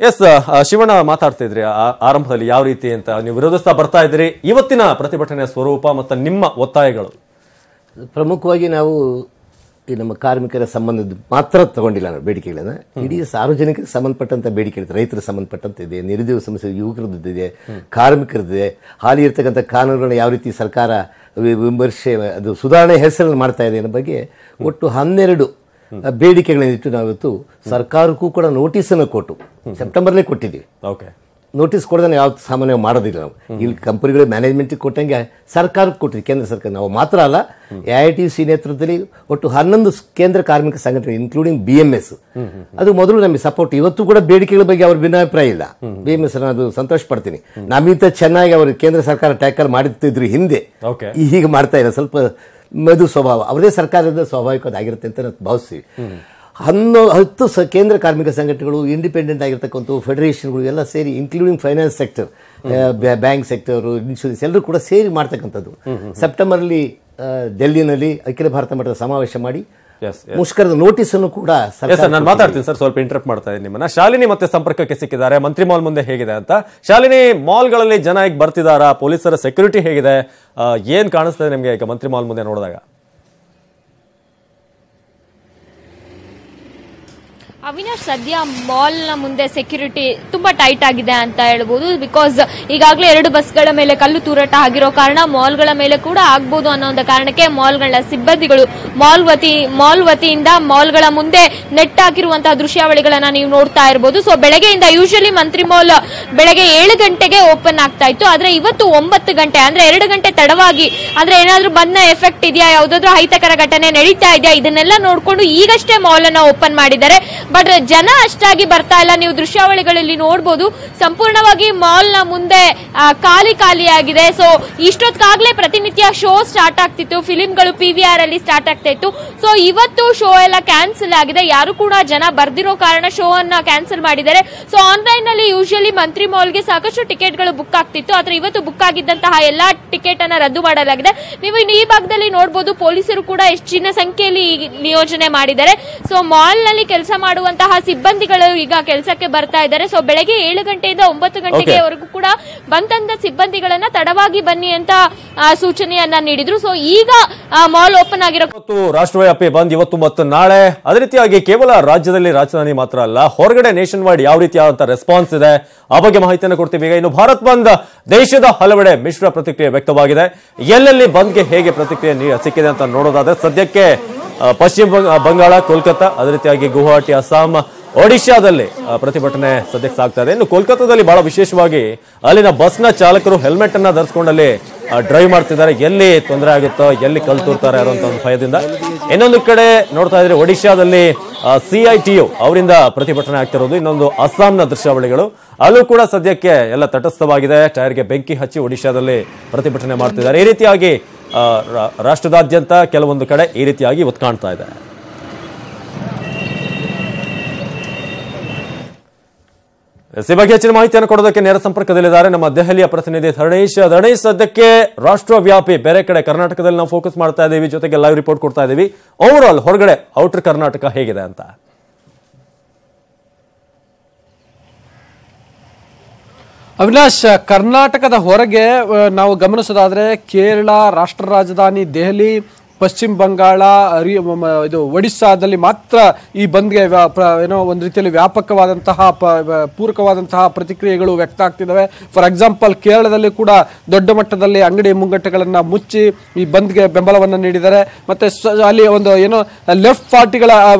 ಎಸ್ ಶಿವಣ್ಣ, ಮಾತಾಡ್ತಿದ್ರಿ ಆರಂಭದಲ್ಲಿ ಯಾವ ರೀತಿ ಅಂತ ನೀವು ವಿರೋಧಿಸ್ತಾ ಬರ್ತಾ ಇದ್ರಿ. ಇವತ್ತಿನ ಪ್ರತಿಭಟನೆಯ ಸ್ವರೂಪ ಮತ್ತು ನಿಮ್ಮ ಒತ್ತಾಯಗಳು? ಪ್ರಮುಖವಾಗಿ ನಾವು ಈ ನಮ್ಮ ಕಾರ್ಮಿಕರ ಸಂಬಂಧದ ಮಾತ್ರ ತಗೊಂಡಿಲ್ಲ ನಾವು ಬೇಡಿಕೆಗಳನ್ನ. ಇಡೀ ಸಾರ್ವಜನಿಕರಿಗೆ ಸಂಬಂಧಪಟ್ಟಂತ ಬೇಡಿಕೆ ಇರುತ್ತೆ. ರೈತರ ಸಂಬಂಧಪಟ್ಟಂತಿದೆ, ನಿರುದ್ಯೋಗ ಸಮಸ್ಯೆ ಯುವಕರದ್ದಿದೆ, ಕಾರ್ಮಿಕರದ್ದಿದೆ. ಹಾಲಿ ಇರ್ತಕ್ಕಂಥ ಕಾನೂನುಗಳನ್ನ ಯಾವ ರೀತಿ ಸರ್ಕಾರ ವಿಮರ್ಶೆ ಅದು ಸುಧಾರಣೆ ಹೆಸರಲ್ಲಿ ಮಾಡ್ತಾ ಇದೆ ಅನ್ನೋ ಬಗ್ಗೆ ಒಟ್ಟು 12 ಬೇಡಿಕೆಗಳನ್ನಿಟ್ಟು ನಾವಿವತ್ತು ಸರ್ಕಾರಕ್ಕೂ ಕೂಡ ನೋಟಿಸನ್ನು ಕೊಟ್ಟು ಸೆಪ್ಟೆಂಬರ್ಲೇ ಕೊಟ್ಟಿದ್ದೀವಿ. ನೋಟಿಸ್ ಕೊಡೋದನ್ನ ಯಾವ ಸಾಮಾನ್ಯವಾಗಿ ಮಾಡೋದಿಲ್ಲ ನಾವು. ಇಲ್ಲಿ ಕಂಪನಿಗಳು ಮ್ಯಾನೇಜ್ಮೆಂಟ್ಗೆ ಕೊಟ್ಟಂಗೆ ಸರ್ಕಾರಕ್ಕೆ ಕೊಟ್ಟಿದ್ವಿ, ಕೇಂದ್ರ ಸರ್ಕಾರ. ನಾವು ಮಾತ್ರ ಅಲ್ಲ, AITC ನೇತೃತ್ವದಲ್ಲಿ ಒಟ್ಟು 11 ಕೇಂದ್ರ ಕಾರ್ಮಿಕ ಸಂಘಟನೆ ಇನ್ಕ್ಲೂಡಿಂಗ್ BMS ಅದು ಮೊದಲು ನಮಗೆ ಸಪೋರ್ಟ್. ಇವತ್ತು ಕೂಡ ಬೇಡಿಕೆಗಳ ಬಗ್ಗೆ ಅವ್ರ ಭಿನ್ನಾಭಿಪ್ರಾಯ ಇಲ್ಲ. BMS ಅದು ಸಂತೋಷ ಪಡ್ತೀನಿ. ನಮ್ಮಿಂತ ಚೆನ್ನಾಗಿ ಅವರು ಕೇಂದ್ರ ಸರ್ಕಾರ ಟ್ಯಾಕಲ್ ಮಾಡುತ್ತಿದ್ರು ಹಿಂದೆ, ಈಗ ಮಾಡ್ತಾ ಇಲ್ಲ. ಸ್ವಲ್ಪ ಮೃದು ಸ್ವಭಾವ ಅವರದೇ ಸರ್ಕಾರದ ಸ್ವಾಭಾವಿಕವಾಗಿರುತ್ತೆ ಅಂತ ನಾವು ಭಾವಿಸ್ತೀವಿ. 10 ಕೇಂದ್ರ ಕಾರ್ಮಿಕ ಸಂಘಟನೆಗಳು, ಇಂಡಿಪೆಂಡೆಂಟ್ ಆಗಿರ್ತಕ್ಕಂಥ ಫೆಡರೇಷನ್ಗಳು ಎಲ್ಲ ಸೇರಿ, including finance sector, bank sector, insurance ಎಲ್ಲರೂ ಕೂಡ ಸೇರಿ ಮಾಡ್ತಕ್ಕಂಥದ್ದು. ಸೆಪ್ಟೆಂಬರ್ಲಿ ಡೆಲ್ಲಿನಲ್ಲಿ ಅಖಿಲ ಭಾರತ ಮಟ್ಟದ ಸಮಾವೇಶ ಮಾಡಿ ಮುಷ್ಕರದ ನೋಟಿಸ್ ಅನ್ನು ಕೂಡ ನಾನು ಮಾತಾಡ್ತೀನಿ ಸರ್, ಸ್ವಲ್ಪ ಇಂಟರಪ್ಟ್ ಮಾಡ್ತಾ ಇದ್ದೀನಿ ನಿಮ್ಮನ್ನ. ಶಾಲಿನಿ ಮತ್ತೆ ಸಂಪರ್ಕಕ್ಕೆ ಸಿಕ್ಕಿದ್ದಾರೆ. ಮಂತ್ರಿ ಮಾಲ್ ಮುಂದೆ ಹೇಗಿದೆ ಅಂತ. ಶಾಲಿನಿ, ಮಾಲ್ಗಳಲ್ಲಿ ಜನ ಈಗ ಬರ್ತಿದಾರಾ? ಪೊಲೀಸರ ಸೆಕ್ಯೂರಿಟಿ ಹೇಗಿದೆ? ಏನ್ ಕಾಣಿಸ್ತದೆ ನಿಮ್ಗೆ ಈಗ ಮಂತ್ರಿ ಮಾಲ್ ಮುಂದೆ ನೋಡಿದಾಗ? ಅವಿನಾಶ್, ಸದ್ಯ ಮಾಲ್ ನ ಮುಂದೆ ಸೆಕ್ಯೂರಿಟಿ ತುಂಬಾ ಟೈಟ್ ಆಗಿದೆ ಅಂತ ಹೇಳ್ಬೋದು. ಬಿಕಾಸ್ ಈಗಾಗಲೇ 2 ಬಸ್ಗಳ ಮೇಲೆ ಕಲ್ಲು ತೂರಾಟ ಆಗಿರೋ ಕಾರಣ ಮಾಲ್ಗಳ ಮೇಲೆ ಕೂಡ ಆಗ್ಬೋದು ಅನ್ನೋ ಒಂದು ಕಾರಣಕ್ಕೆ ಮಾಲ್ಗಳ ಸಿಬ್ಬಂದಿಗಳು ಮಾಲ್ ವತಿಯಿಂದ ಮಾಲ್ಗಳ ಮುಂದೆ ನೆಟ್ ಹಾಕಿರುವಂತಹ ದೃಶ್ಯಾವಳಿಗಳನ್ನ ನೀವು ನೋಡ್ತಾ ಇರಬಹುದು. ಸೊ ಬೆಳಗ್ಗೆಯಿಂದ ಯೂಶಲಿ ಮಂತ್ರಿ ಮಾಲ್ ಬೆಳಗ್ಗೆ 7 ಗಂಟೆಗೆ ಓಪನ್ ಆಗ್ತಾ ಇತ್ತು. ಆದ್ರೆ ಇವತ್ತು 9 ಗಂಟೆ, ಅಂದ್ರೆ 2 ಗಂಟೆ ತಡವಾಗಿ, ಅಂದ್ರೆ ಏನಾದ್ರೂ ಬಂದ ಎಫೆಕ್ಟ್ ಇದೆಯಾ, ಯಾವ್ದಾದ್ರು ಅಹಿತಕರ ಘಟನೆ ನಡೀತಾ ಇದೆಯಾ, ಇದನ್ನೆಲ್ಲ ನೋಡ್ಕೊಂಡು ಈಗಷ್ಟೇ ಮಾಲ್ ಅನ್ನ ಓಪನ್ ಮಾಡಿದ್ದಾರೆ. ಬಟ್ ಜನ ಅಷ್ಟಾಗಿ ಬರ್ತಾ ಇಲ್ಲ. ನೀವು ದೃಶ್ಯಾವಳಿಗಳಲ್ಲಿ ನೋಡಬಹುದು, ಸಂಪೂರ್ಣವಾಗಿ ಮಾಲ್ ನ ಮುಂದೆ ಖಾಲಿ ಆಗಿದೆ. ಸೊ ಇಷ್ಟೊತ್ತಾಗ್ಲೇ ಪ್ರತಿನಿತ್ಯ ಶೋ ಸ್ಟಾರ್ಟ್ ಆಗ್ತಿತ್ತು, ಫಿಲಿಂಗಳು PVR ಅಲ್ಲಿ ಸ್ಟಾರ್ಟ್ ಆಗ್ತಾ ಇತ್ತು. ಸೊ ಇವತ್ತು ಶೋ ಎಲ್ಲ ಕ್ಯಾನ್ಸಲ್ ಆಗಿದೆ. ಯಾರು ಕೂಡ ಜನ ಬರ್ದಿರೋ ಕಾರಣ ಶೋ ಅನ್ನ ಕ್ಯಾನ್ಸಲ್ ಮಾಡಿದ್ದಾರೆ. ಸೊ ಆನ್ಲೈನ್ ನಲ್ಲಿ ಯೂಶಲಿ ಮಂತ್ರಿ ಮಾಲ್ಗೆ ಸಾಕಷ್ಟು ಟಿಕೆಟ್ಗಳು ಬುಕ್ ಆಗ್ತಿತ್ತು. ಆದ್ರೆ ಇವತ್ತು ಬುಕ್ ಆಗಿದ್ದಂತಹ ಎಲ್ಲಾ ಟಿಕೆಟ್ ಅನ್ನ ರದ್ದು ಮಾಡಲಾಗಿದೆ. ನೀವು ಈ ಭಾಗದಲ್ಲಿ ನೋಡಬಹುದು, ಪೊಲೀಸರು ಕೂಡ ಹೆಚ್ಚಿನ ಸಂಖ್ಯೆಯಲ್ಲಿ ನಿಯೋಜನೆ ಮಾಡಿದ್ದಾರೆ. ಸೊ ಮಾಲ್ ನಲ್ಲಿ ಕೆಲಸ ಮಾಡುವಂತಹ ಸಿಬ್ಬಂದಿಗಳು ಈಗ ಕೆಲಸಕ್ಕೆ ಬರ್ತಾ ಇದ್ದಾರೆ. ಸೊ ಬೆಳಗ್ಗೆ 7 ಗಂಟೆಯಿಂದ 9 ಗಂಟೆವರೆಗೂ ಕೂಡ ಬಂದಂತ ಸಿಬ್ಬಂದಿಗಳನ್ನ ತಡವಾಗಿ ಬನ್ನಿ ಅಂತ ಸೂಚನೆಯನ್ನ ನೀಡಿದ್ರು. ಸೊ ಈಗ ಮಾಲ್ ಓಪನ್ ಆಗಿರೋ ರಾಷ್ಟ್ರವ್ಯಾಪಿ ಬಂದ್ ಇವತ್ತು ಮತ್ತು ನಾಳೆ. ಅದೇ ರೀತಿಯಾಗಿ ಕೇವಲ ರಾಜ್ಯದಲ್ಲಿ, ರಾಜಧಾನಿ ಮಾತ್ರ ಅಲ್ಲ, ಹೊರಗಡೆ ನೇಷನ್ ವೈಡ್ ಯಾವ ರೀತಿಯಾದಂತಹ ರೆಸ್ಪಾನ್ಸ್ ಇದೆ ಆ ಬಗ್ಗೆ ಮಾಹಿತಿಯನ್ನು ಕೊಡ್ತೀವಿ. ಈಗ ಇನ್ನು ಭಾರತ್ ಬಂದ್ ದೇಶದ ಹಲವೆಡೆ ಮಿಶ್ರ ಪ್ರತಿಕ್ರಿಯೆ ವ್ಯಕ್ತವಾಗಿದೆ. ಎಲ್ಲೆಲ್ಲಿ ಬಂದ್ಗೆ ಹೇಗೆ ಪ್ರತಿಕ್ರಿಯೆ ಸಿಕ್ಕಿದೆ ಅಂತ ನೋಡೋದಾದ್ರೆ ಸದ್ಯಕ್ಕೆ ಪಶ್ಚಿಮ ಬಂಗಾಳ, ಕೋಲ್ಕತ್ತಾ, ಅದೇ ರೀತಿಯಾಗಿ ಗುವಾಹಟಿ, ಅಸ್ಸಾಂ, ಒಡಿಶಾದಲ್ಲಿ ಪ್ರತಿಭಟನೆ ಸದ್ಯಕ್ಕೆ ಸಾಗ್ತಾ ಇದೆ. ಇನ್ನು ಕೋಲ್ಕತ್ತಾದಲ್ಲಿ ಬಹಳ ವಿಶೇಷವಾಗಿ ಅಲ್ಲಿನ ಬಸ್ನ ಚಾಲಕರು ಹೆಲ್ಮೆಟ್ ಅನ್ನ ಧರಿಸಿಕೊಂಡಲ್ಲಿ ಡ್ರೈವ್ ಮಾಡ್ತಿದ್ದಾರೆ. ಎಲ್ಲಿ ತೊಂದರೆ ಆಗುತ್ತೋ, ಎಲ್ಲಿ ಕಲ್ಲು ತೂರ್ತಾರೆ ಅನ್ನೋ ಒಂದು ಭಯದಿಂದ. ಇನ್ನೊಂದು ಕಡೆ ನೋಡ್ತಾ ಇದ್ರೆ ಒಡಿಶಾದಲ್ಲಿ CITU ಅವರಿಂದ ಪ್ರತಿಭಟನೆ ಆಗ್ತಿರೋದು. ಇನ್ನೊಂದು ಅಸ್ಸಾಂನ ದೃಶ್ಯಾವಳಿಗಳು, ಅಲ್ಲೂ ಕೂಡ ಸದ್ಯಕ್ಕೆ ಎಲ್ಲ ತಟಸ್ಥವಾಗಿದೆ. ಟೈರ್ಗೆ ಬೆಂಕಿ ಹಚ್ಚಿ ಒಡಿಶಾದಲ್ಲಿ ಪ್ರತಿಭಟನೆ ಮಾಡ್ತಿದ್ದಾರೆ. ಈ ರೀತಿಯಾಗಿ ರಾಷ್ಟ್ರದಾದ್ಯಂತ ಕೆಲವೊಂದು ಕಡೆ ಈ ರೀತಿಯಾಗಿ ಇವತ್ತು ಕಾಣ್ತಾ ಇದೆ. ಈ ಬಗ್ಗೆ ಹೆಚ್ಚಿನ ಮಾಹಿತಿಯನ್ನು ಕೊಡೋದಕ್ಕೆ ನೇರ ಸಂಪರ್ಕದಲ್ಲಿದ್ದಾರೆ ನಮ್ಮ ದೆಹಲಿಯ ಪ್ರತಿನಿಧಿ ಧರಣೇಶ್. ಸದ್ಯಕ್ಕೆ ರಾಷ್ಟ್ರವ್ಯಾಪಿ ಬೇರೆ ಕಡೆ ಕರ್ನಾಟಕದಲ್ಲಿ ನಾವು ಫೋಕಸ್ ಮಾಡ್ತಾ ಇದ್ದೀವಿ, ಜೊತೆಗೆ ಲೈವ್ ರಿಪೋರ್ಟ್ ಕೊಡ್ತಾ ಇದ್ದೀವಿ. ಓವರ್ ಆಲ್ ಹೊರಗಡೆ ಔಟರ್ ಕರ್ನಾಟಕ ಹೇಗಿದೆ ಅಂತ? ಅವಿನಾಶ್, ಕರ್ನಾಟಕದ ಹೊರಗೆ ನಾವು ಗಮನಿಸೋದಾದ್ರೆ ಕೇರಳ, ರಾಷ್ಟ್ರ ರಾಜಧಾನಿ ದೆಹಲಿ, ಪಶ್ಚಿಮ ಬಂಗಾಳ, ಇದು ಒಡಿಸ್ಸಾದಲ್ಲಿ ಮಾತ್ರ ಈ ಬಂದ್ಗೆ ಏನೋ ಒಂದು ರೀತಿಯಲ್ಲಿ ವ್ಯಾಪಕವಾದಂತಹ ಪೂರಕವಾದಂತಹ ಪ್ರತಿಕ್ರಿಯೆಗಳು ವ್ಯಕ್ತ ಆಗ್ತಿದ್ದಾವೆ. ಫಾರ್ ಎಕ್ಸಾಂಪಲ್, ಕೇರಳದಲ್ಲಿ ಕೂಡ ದೊಡ್ಡ ಮಟ್ಟದಲ್ಲಿ ಅಂಗಡಿ ಮುಂಗಟ್ಟುಗಳನ್ನ ಮುಚ್ಚಿ ಈ ಬಂದ್ಗೆ ಬೆಂಬಲವನ್ನು ನೀಡಿದ್ದಾರೆ. ಮತ್ತೆ ಅಲ್ಲಿ ಒಂದು ಏನೋ ಲೆಫ್ಟ್ ಪಾರ್ಟಿಗಳ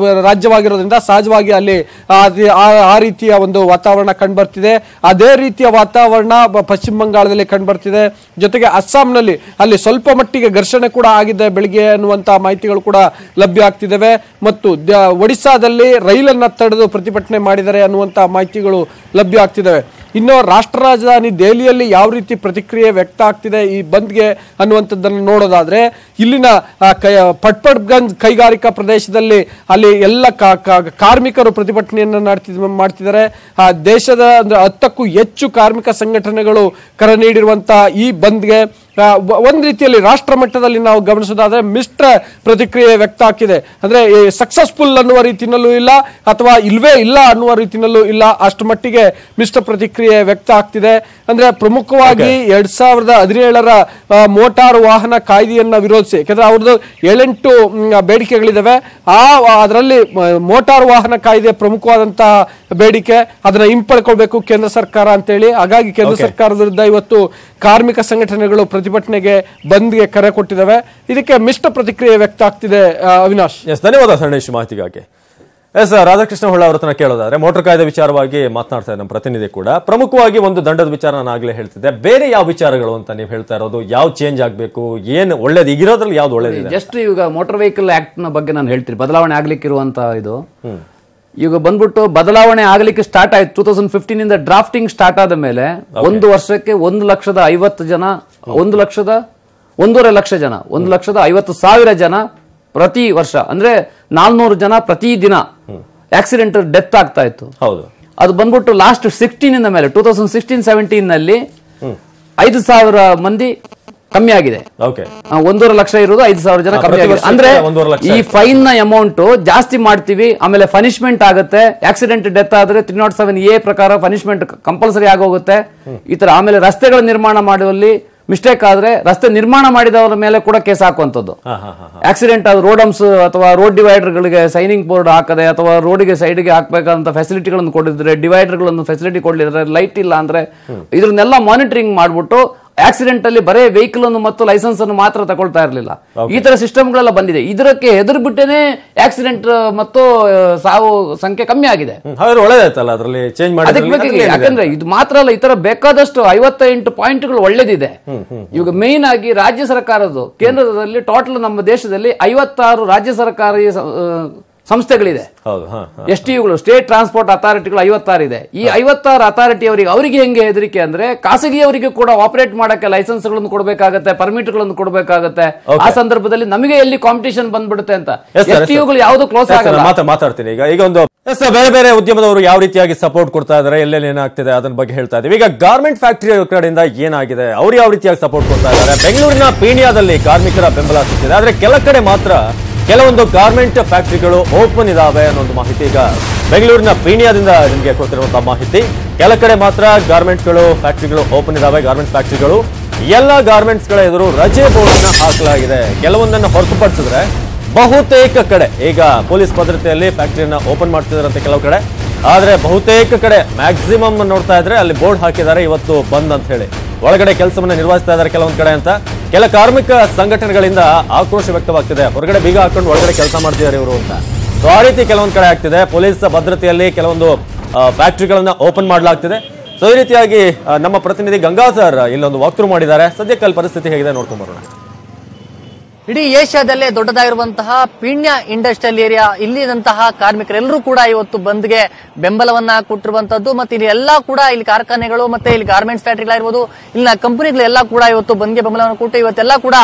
ರಾಜ್ಯವಾಗಿರೋದ್ರಿಂದ ಸಹಜವಾಗಿ ಅಲ್ಲಿ ಆ ರೀತಿಯ ಒಂದು ವಾತಾವರಣ ಕಂಡುಬರ್ತಿದೆ. ಅದೇ ರೀತಿಯ ವಾತಾವರಣ ಪಶ್ಚಿಮ ಬಂಗಾಳದಲ್ಲಿ ಕಂಡುಬರ್ತಿದೆ. ಜೊತೆಗೆ ಅಸ್ಸಾಂನಲ್ಲಿ ಅಲ್ಲಿ ಸ್ವಲ್ಪ ಮಟ್ಟಿಗೆ ಘರ್ಷಣೆ ಕೂಡ ಆಗಿದೆ ಬೆಳಿಗ್ಗೆ ಅನ್ನುವಂತಹ ಮಾಹಿತಿಗಳು ಕೂಡ ಲಭ್ಯ ಆಗ್ತಿದ್ದಾವೆ. ಮತ್ತು ಒಡಿಸ್ಸಾದಲ್ಲಿ ರೈಲನ್ನ ತಡೆದು ಪ್ರತಿಭಟನೆ ಮಾಡಿದ್ದಾರೆ ಅನ್ನುವಂತಹ ಮಾಹಿತಿಗಳು ಲಭ್ಯ ಆಗ್ತಿದ್ದಾವೆ. ಇನ್ನು ರಾಷ್ಟ್ರ ರಾಜಧಾನಿ ದೆಹಲಿಯಲ್ಲಿ ಯಾವ ರೀತಿ ಪ್ರತಿಕ್ರಿಯೆ ವ್ಯಕ್ತ ಆಗ್ತಿದೆ ಈ ಬಂದ್ಗೆ ಅನ್ನುವಂಥದ್ದನ್ನು ನೋಡೋದಾದ್ರೆ, ಇಲ್ಲಿನ ಪಟ್ಪಡ್ಗಂಜ್ ಕೈಗಾರಿಕಾ ಪ್ರದೇಶದಲ್ಲಿ ಅಲ್ಲಿ ಎಲ್ಲ ಕಾರ್ಮಿಕರು ಪ್ರತಿಭಟನೆಯನ್ನು ಮಾಡ್ತಿದ್ದಾರೆ. ದೇಶದ 10ಕ್ಕೂ ಹೆಚ್ಚು ಕಾರ್ಮಿಕ ಸಂಘಟನೆಗಳು ಕರೆ ನೀಡಿರುವಂತಹ ಈ ಬಂದ್ಗೆ ಒಂದ್ ರೀತಿಯಲ್ಲಿ ರಾಷ್ಟ್ರ ಮಟ್ಟದಲ್ಲಿ ನಾವು ಗಮನಿಸೋದಾದ್ರೆ ಮಿಶ್ರ ಪ್ರತಿಕ್ರಿಯೆ ವ್ಯಕ್ತ ಆಗ್ತಿದೆ. ಅಂದ್ರೆ ಸಕ್ಸಸ್ಫುಲ್ ಅನ್ನುವ ರೀತಿಯಲ್ಲೂ ಇಲ್ಲ, ಅಥವಾ ಇಲ್ವೇ ಇಲ್ಲ ಅನ್ನುವ ರೀತಿಯಲ್ಲೂ ಇಲ್ಲ, ಅಷ್ಟು ಮಟ್ಟಿಗೆ ಮಿಶ್ರ ಪ್ರತಿಕ್ರಿಯೆ ವ್ಯಕ್ತ ಆಗ್ತಿದೆ. ಅಂದ್ರೆ ಪ್ರಮುಖವಾಗಿ 2017ರ ಮೋಟಾರು ವಾಹನ ಕಾಯ್ದೆಯನ್ನ ವಿರೋಧಿಸಿ, ಯಾಕಂದ್ರೆ ಅವ್ರದ್ದು 7-8 ಬೇಡಿಕೆಗಳಿದಾವೆ. ಅದರಲ್ಲಿ ಮೋಟಾರು ವಾಹನ ಕಾಯ್ದೆ ಪ್ರಮುಖವಾದಂತಹ ಬೇಡಿಕೆ. ಅದನ್ನ ಹಿಂಪಡ್ಕೊಳ್ಬೇಕು ಕೇಂದ್ರ ಸರ್ಕಾರ ಅಂತೇಳಿ. ಹಾಗಾಗಿ ಕೇಂದ್ರ ಸರ್ಕಾರದ ವಿರುದ್ಧ ಇವತ್ತು ಕಾರ್ಮಿಕ ಸಂಘಟನೆಗಳು ಪ್ರತಿಭಟನೆಗೆ ಬಂದ್ಗೆ ಕರೆ ಕೊಟ್ಟಿದ್ದಾವೆ. ಇದಕ್ಕೆ ಮಿಶ್ರ ಪ್ರತಿಕ್ರಿಯೆ ವ್ಯಕ್ತ ಆಗ್ತಿದೆ. ಅವಿನಾಶ್, ಧನ್ಯವಾದ ಧರಣೇಶ್ ಮಾಹಿತಿಗಾಗಿ. ರಾಧಾಕೃಷ್ಣ ಹೊಳ್ಳ ಅವರ ಹತ್ರ ಕೇಳೋದಾದ್ರೆ, ಮೋಟರ್ ಕಾಯ್ದೆ ವಿಚಾರವಾಗಿ ಮಾತನಾಡ್ತಾ ನಮ್ಮ ಪ್ರತಿನಿಧಿ ಕೂಡ ಪ್ರಮುಖವಾಗಿ ಒಂದು ದಂಡದ ವಿಚಾರ ನಾನು ಆಗ್ಲೇ ಹೇಳ್ತಿದ್ದೆ. ಬೇರೆ ಯಾವ ವಿಚಾರಗಳು ಅಂತ ನೀವು ಹೇಳ್ತಾ ಇರೋದು? ಯಾವ ಚೇಂಜ್ ಆಗ್ಬೇಕು, ಏನು ಒಳ್ಳೇದು, ಈಗಿರೋದ್ರಲ್ಲಿ ಯಾವ್ದು ಒಳ್ಳೇದಿದೆ? ಜಸ್ಟ್ ಈಗ ಮೋಟಾರ್ ವೆಹಿಕಲ್ ಆಕ್ಟ್ ನ ಬಗ್ಗೆ ನಾನು ಹೇಳ್ತೀನಿ. ಬದಲಾವಣೆ ಆಗ್ಲಿಕ್ಕಿರುವಂತ ಇದು ಈಗ ಬಂದ್ಬಿಟ್ಟು ಬದಲಾವಣೆ ಆಗ್ಲಿಕ್ಕೆ ಸ್ಟಾರ್ಟ್ ಆಯ್ತು 2015 ಇಂದ. ಡ್ರಾಫ್ಟಿಂಗ್ ಸ್ಟಾರ್ಟ್ ಆದ ಮೇಲೆ 1 ವರ್ಷಕ್ಕೆ 1,50,000 ಜನ, 1,1,5 ಲಕ್ಷ ಜನ, 1,50,000 ಜನ ಪ್ರತಿ ವರ್ಷ, ಅಂದ್ರೆ 400 ಜನ ಪ್ರತಿ ದಿನ ಆಕ್ಸಿಡೆಂಟ್ ಡೆತ್ ಆಗ್ತಾ ಇತ್ತು. ಹೌದು. ಅದು ಬಂದ್ಬಿಟ್ಟು ಲಾಸ್ಟ್ 16 ಇಂದ ಮೇಲೆ 2016-17 ನಲ್ಲಿ 5,000 ಮಂದಿ ಕಮ್ಮಿ ಆಗಿದೆ. 1.5 ಲಕ್ಷ ಇರೋದು 5,000 ಜನ ಕಮ್ಮಿ ಆಗಿದೆ. ಅಂದ್ರೆ ಈ ಫೈನ್ ನ ಅಮೌಂಟ್ ಜಾಸ್ತಿ ಮಾಡ್ತೀವಿ, ಆಮೇಲೆ ಪನಿಷ್ಮೆಂಟ್ ಆಗುತ್ತೆ. ಆಕ್ಸಿಡೆಂಟ್ ಡೆತ್ ಆದ್ರೆ 307A ಪ್ರಕಾರ ಪನಿಷ್ಮೆಂಟ್ ಕಂಪಲ್ಸರಿ ಆಗೋಗುತ್ತೆ ಈ ತರ. ಆಮೇಲೆ ರಸ್ತೆಗಳ ನಿರ್ಮಾಣ ಮಾಡುವಲ್ಲಿ ಮಿಸ್ಟೇಕ್ ಆದ್ರೆ ರಸ್ತೆ ನಿರ್ಮಾಣ ಮಾಡಿದವರ ಮೇಲೆ ಕೂಡ ಕೇಸ್ ಹಾಕುವಂಥದ್ದು. ಆಕ್ಸಿಡೆಂಟ್ ಆದ ರೋಡಮ್ಸ್ ಅಥವಾ ರೋಡ್ ಡಿವೈಡರ್ ಗಳಿಗೆ ಸೈನಿಂಗ್ ಬೋರ್ಡ್ ಹಾಕದೆ, ಅಥವಾ ರೋಡ್ಗೆ ಸೈಡ್ಗೆ ಹಾಕ್ಬೇಕಂತ ಫೆಸಿಲಿಟಿಗಳನ್ನು ಕೊಡಿದ್ರೆ, ಡಿವೈಡರ್ ಗಳನ್ನು ಫೆಸಿಲಿಟಿ ಕೊಡಲಿದ್ರೆ, ಲೈಟ್ ಇಲ್ಲ ಅಂದ್ರೆ ಇದನ್ನೆಲ್ಲ ಮಾನಿಟರಿಂಗ್ ಮಾಡ್ಬಿಟ್ಟು ಆಕ್ಸಿಡೆಂಟ್ ಅಲ್ಲಿ ಬರೇ ವೆಹಿಕಲ್ ಅನ್ನು ಮತ್ತು ಲೈಸೆನ್ಸ್ ಅನ್ನು ಮಾತ್ರ ತಗೊಳ್ತಾ ಇರಲಿಲ್ಲ. ಈ ತರ ಸಿಸ್ಟಮ್ ಗಳೆಲ್ಲ ಬಂದಿದೆ. ಇದಕ್ಕೆ ಹೆದರ್ ಬಿಟ್ಟೇನೆ ಆಕ್ಸಿಡೆಂಟ್ ಮತ್ತು ಸಾವು ಸಂಖ್ಯೆ ಕಮ್ಮಿ ಆಗಿದೆ. ಯಾಕಂದ್ರೆ ಇದು ಮಾತ್ರ ಅಲ್ಲ, ಈ ತರ ಬೇಕಾದಷ್ಟು 58 ಪಾಯಿಂಟ್ಗಳು ಒಳ್ಳೇದಿದೆ. ಇವಾಗ ಮೇನ್ ಆಗಿ ರಾಜ್ಯ ಸರ್ಕಾರದ್ದು, ಕೇಂದ್ರದಲ್ಲಿ ಟೋಟಲ್ ನಮ್ಮ ದೇಶದಲ್ಲಿ 56 ರಾಜ್ಯ ಸರ್ಕಾರಿ ಸಂಸ್ಥೆಗಳಿದೆ. STUಗಳು, ಸ್ಟೇಟ್ ಟ್ರಾನ್ಸ್ಪೋರ್ಟ್ ಅಥಾರಿಟಿಗಳು 56 ಇದೆ. ಈ 56 ಅಥಾರಿಟಿ ಅವರಿಗೆ ಹೆಂಗೆ ಹೆದರಿಕೆ ಅಂದ್ರೆ, ಖಾಸಗಿಯವರಿಗೆ ಕೂಡ ಆಪರೇಟ್ ಮಾಡಕ್ಕೆ ಲೈಸೆನ್ಸ್ ಗಳನ್ನು ಕೊಡಬೇಕಾಗತ್ತೆ, ಪರ್ಮಿಟ್ ಗಳನ್ನು ಕೊಡಬೇಕಾಗತ್ತೆ. ಆ ಸಂದರ್ಭದಲ್ಲಿ ನಮಗೆ ಎಲ್ಲಿ ಕಾಂಪಿಟೇಷನ್ ಬಂದ್ಬಿಡುತ್ತೆ ಅಂತ STUಗಳು ಯಾವುದು ಕ್ಲೋಸ್ ಆಗಲ್ಲ. ಮಾತಾಡ್ತೀನಿ ಈಗ ಒಂದು ಬೇರೆ ಬೇರೆ ಉದ್ಯಮದವರು ಯಾವ ರೀತಿಯಾಗಿ ಸಪೋರ್ಟ್ ಕೊಡ್ತಾ ಇದಾರೆ, ಎಲ್ಲೆಲ್ಲಿ ಏನಾಗ್ತಿದೆ ಅದನ್ನ ಬಗ್ಗೆ ಹೇಳ್ತಾ ಇದೀವಿ. ಈಗ ಗಾರ್ಮೆಂಟ್ ಫ್ಯಾಕ್ಟರಿ ಕಡೆಯಿಂದ ಏನಾಗಿದೆ, ಅವ್ರು ಯಾವ ರೀತಿಯಾಗಿ ಸಪೋರ್ಟ್ ಕೊಡ್ತಾ ಇದ್ದಾರೆ? ಬೆಂಗಳೂರಿನ ಪೀಣ್ಯದಲ್ಲಿ ಕಾರ್ಮಿಕರ ಬೆಂಬಲ ಸಿಗ್ತಿದೆ, ಆದ್ರೆ ಕೆಲ ಕಡೆ ಮಾತ್ರ ಕೆಲವೊಂದು ಗಾರ್ಮೆಂಟ್ ಫ್ಯಾಕ್ಟರಿಗಳು ಓಪನ್ ಇದಾವೆ ಅನ್ನೋ ಮಾಹಿತಿ ಈಗ ಬೆಂಗಳೂರಿನ ಪೀಣ್ಯದಿಂದ ನಿಮಗೆ ಕೊಟ್ಟಿರುವಂತಹ ಮಾಹಿತಿ. ಕೆಲ ಕಡೆ ಮಾತ್ರ ಗಾರ್ಮೆಂಟ್ಗಳು ಫ್ಯಾಕ್ಟರಿಗಳು ಓಪನ್ ಇದಾವೆ. ಗಾರ್ಮೆಂಟ್ ಫ್ಯಾಕ್ಟರಿಗಳು ಎಲ್ಲ ಗಾರ್ಮೆಂಟ್ಸ್ ಗಳ ಎದುರು ರಜೆ ಬೋರ್ಡ್ ಅನ್ನ ಹಾಕಲಾಗಿದೆ. ಕೆಲವೊಂದನ್ನು ಹೊರತುಪಡಿಸಿದ್ರೆ ಬಹುತೇಕ ಕಡೆ ಈಗ ಪೊಲೀಸ್ ಭದ್ರತೆಯಲ್ಲಿ ಫ್ಯಾಕ್ಟರಿಯನ್ನ ಓಪನ್ ಮಾಡ್ತಿದಾರಂತೆ ಕೆಲವು ಕಡೆ. ಆದ್ರೆ ಬಹುತೇಕ ಕಡೆ ಮ್ಯಾಕ್ಸಿಮಮ್ ನೋಡ್ತಾ ಇದ್ರೆ ಅಲ್ಲಿ ಬೋರ್ಡ್ ಹಾಕಿದ್ದಾರೆ ಇವತ್ತು ಬಂದ್ ಅಂತ ಹೇಳಿ. ಒಳಗಡೆ ಕೆಲಸವನ್ನ ನಿರ್ವಹಿಸ್ತಾ ಇದ್ದಾರೆ ಕೆಲವೊಂದ್ ಕಡೆ ಅಂತ ಕೆಲ ಕಾರ್ಮಿಕ ಸಂಘಟನೆಗಳಿಂದ ಆಕ್ರೋಶ ವ್ಯಕ್ತವಾಗ್ತಿದೆ. ಹೊರಗಡೆ ಬೀಗ ಹಾಕೊಂಡು ಒಳಗಡೆ ಕೆಲಸ ಮಾಡ್ತಿದ್ದಾರೆ ಇವರು ಅಂತ. ಸೊ ಆ ರೀತಿ ಕೆಲವೊಂದ್ ಕಡೆ ಆಗ್ತಿದೆ. ಪೊಲೀಸ್ ಭದ್ರತೆಯಲ್ಲಿ ಕೆಲವೊಂದು ಫ್ಯಾಕ್ಟರಿಗಳನ್ನ ಓಪನ್ ಮಾಡಲಾಗ್ತಿದೆ. ಸೊ ಈ ರೀತಿಯಾಗಿ ನಮ್ಮ ಪ್ರತಿನಿಧಿ ಗಂಗಾಧರ್ ಇಲ್ಲೊಂದು ವಾಕ್ ಥ್ರೂ ಮಾಡಿದ್ದಾರೆ. ಸದ್ಯಕ್ಕೆ ಅಲ್ಲಿ ಪರಿಸ್ಥಿತಿ ಹೇಗಿದೆ ನೋಡ್ಕೊಂಡ್ ಬರೋಣ. ಇಡೀ ಏಷ್ಯಾದಲ್ಲೇ ದೊಡ್ಡದಾಗಿರುವಂತಹ ಪೀಣ್ಯ ಇಂಡಸ್ಟ್ರಿಯಲ್ ಏರಿಯಾ ಇಲ್ಲಿದಂತಹ ಕಾರ್ಮಿಕರೆಲ್ಲರೂ ಕೂಡ ಇವತ್ತು ಬಂದ್ಗೆ ಬೆಂಬಲವನ್ನ ಕೊಟ್ಟಿರುವಂತದ್ದು. ಮತ್ತೆ ಇಲ್ಲಿ ಎಲ್ಲಾ ಕೂಡ ಇಲ್ಲಿ ಕಾರ್ಖಾನೆಗಳು ಮತ್ತೆ ಇಲ್ಲಿ ಗಾರ್ಮೆಂಟ್ಸ್ ಫ್ಯಾಕ್ಟರಿಗಳಾಗಿರ್ಬೋದು, ಇಲ್ಲಿನ ಕಂಪನಿಗಳೆಲ್ಲ ಕೂಡ ಇವತ್ತು ಬಂದ್ಗೆ ಬೆಂಬಲವನ್ನು ಕೊಟ್ಟು ಇವತ್ತೆಲ್ಲ ಕೂಡ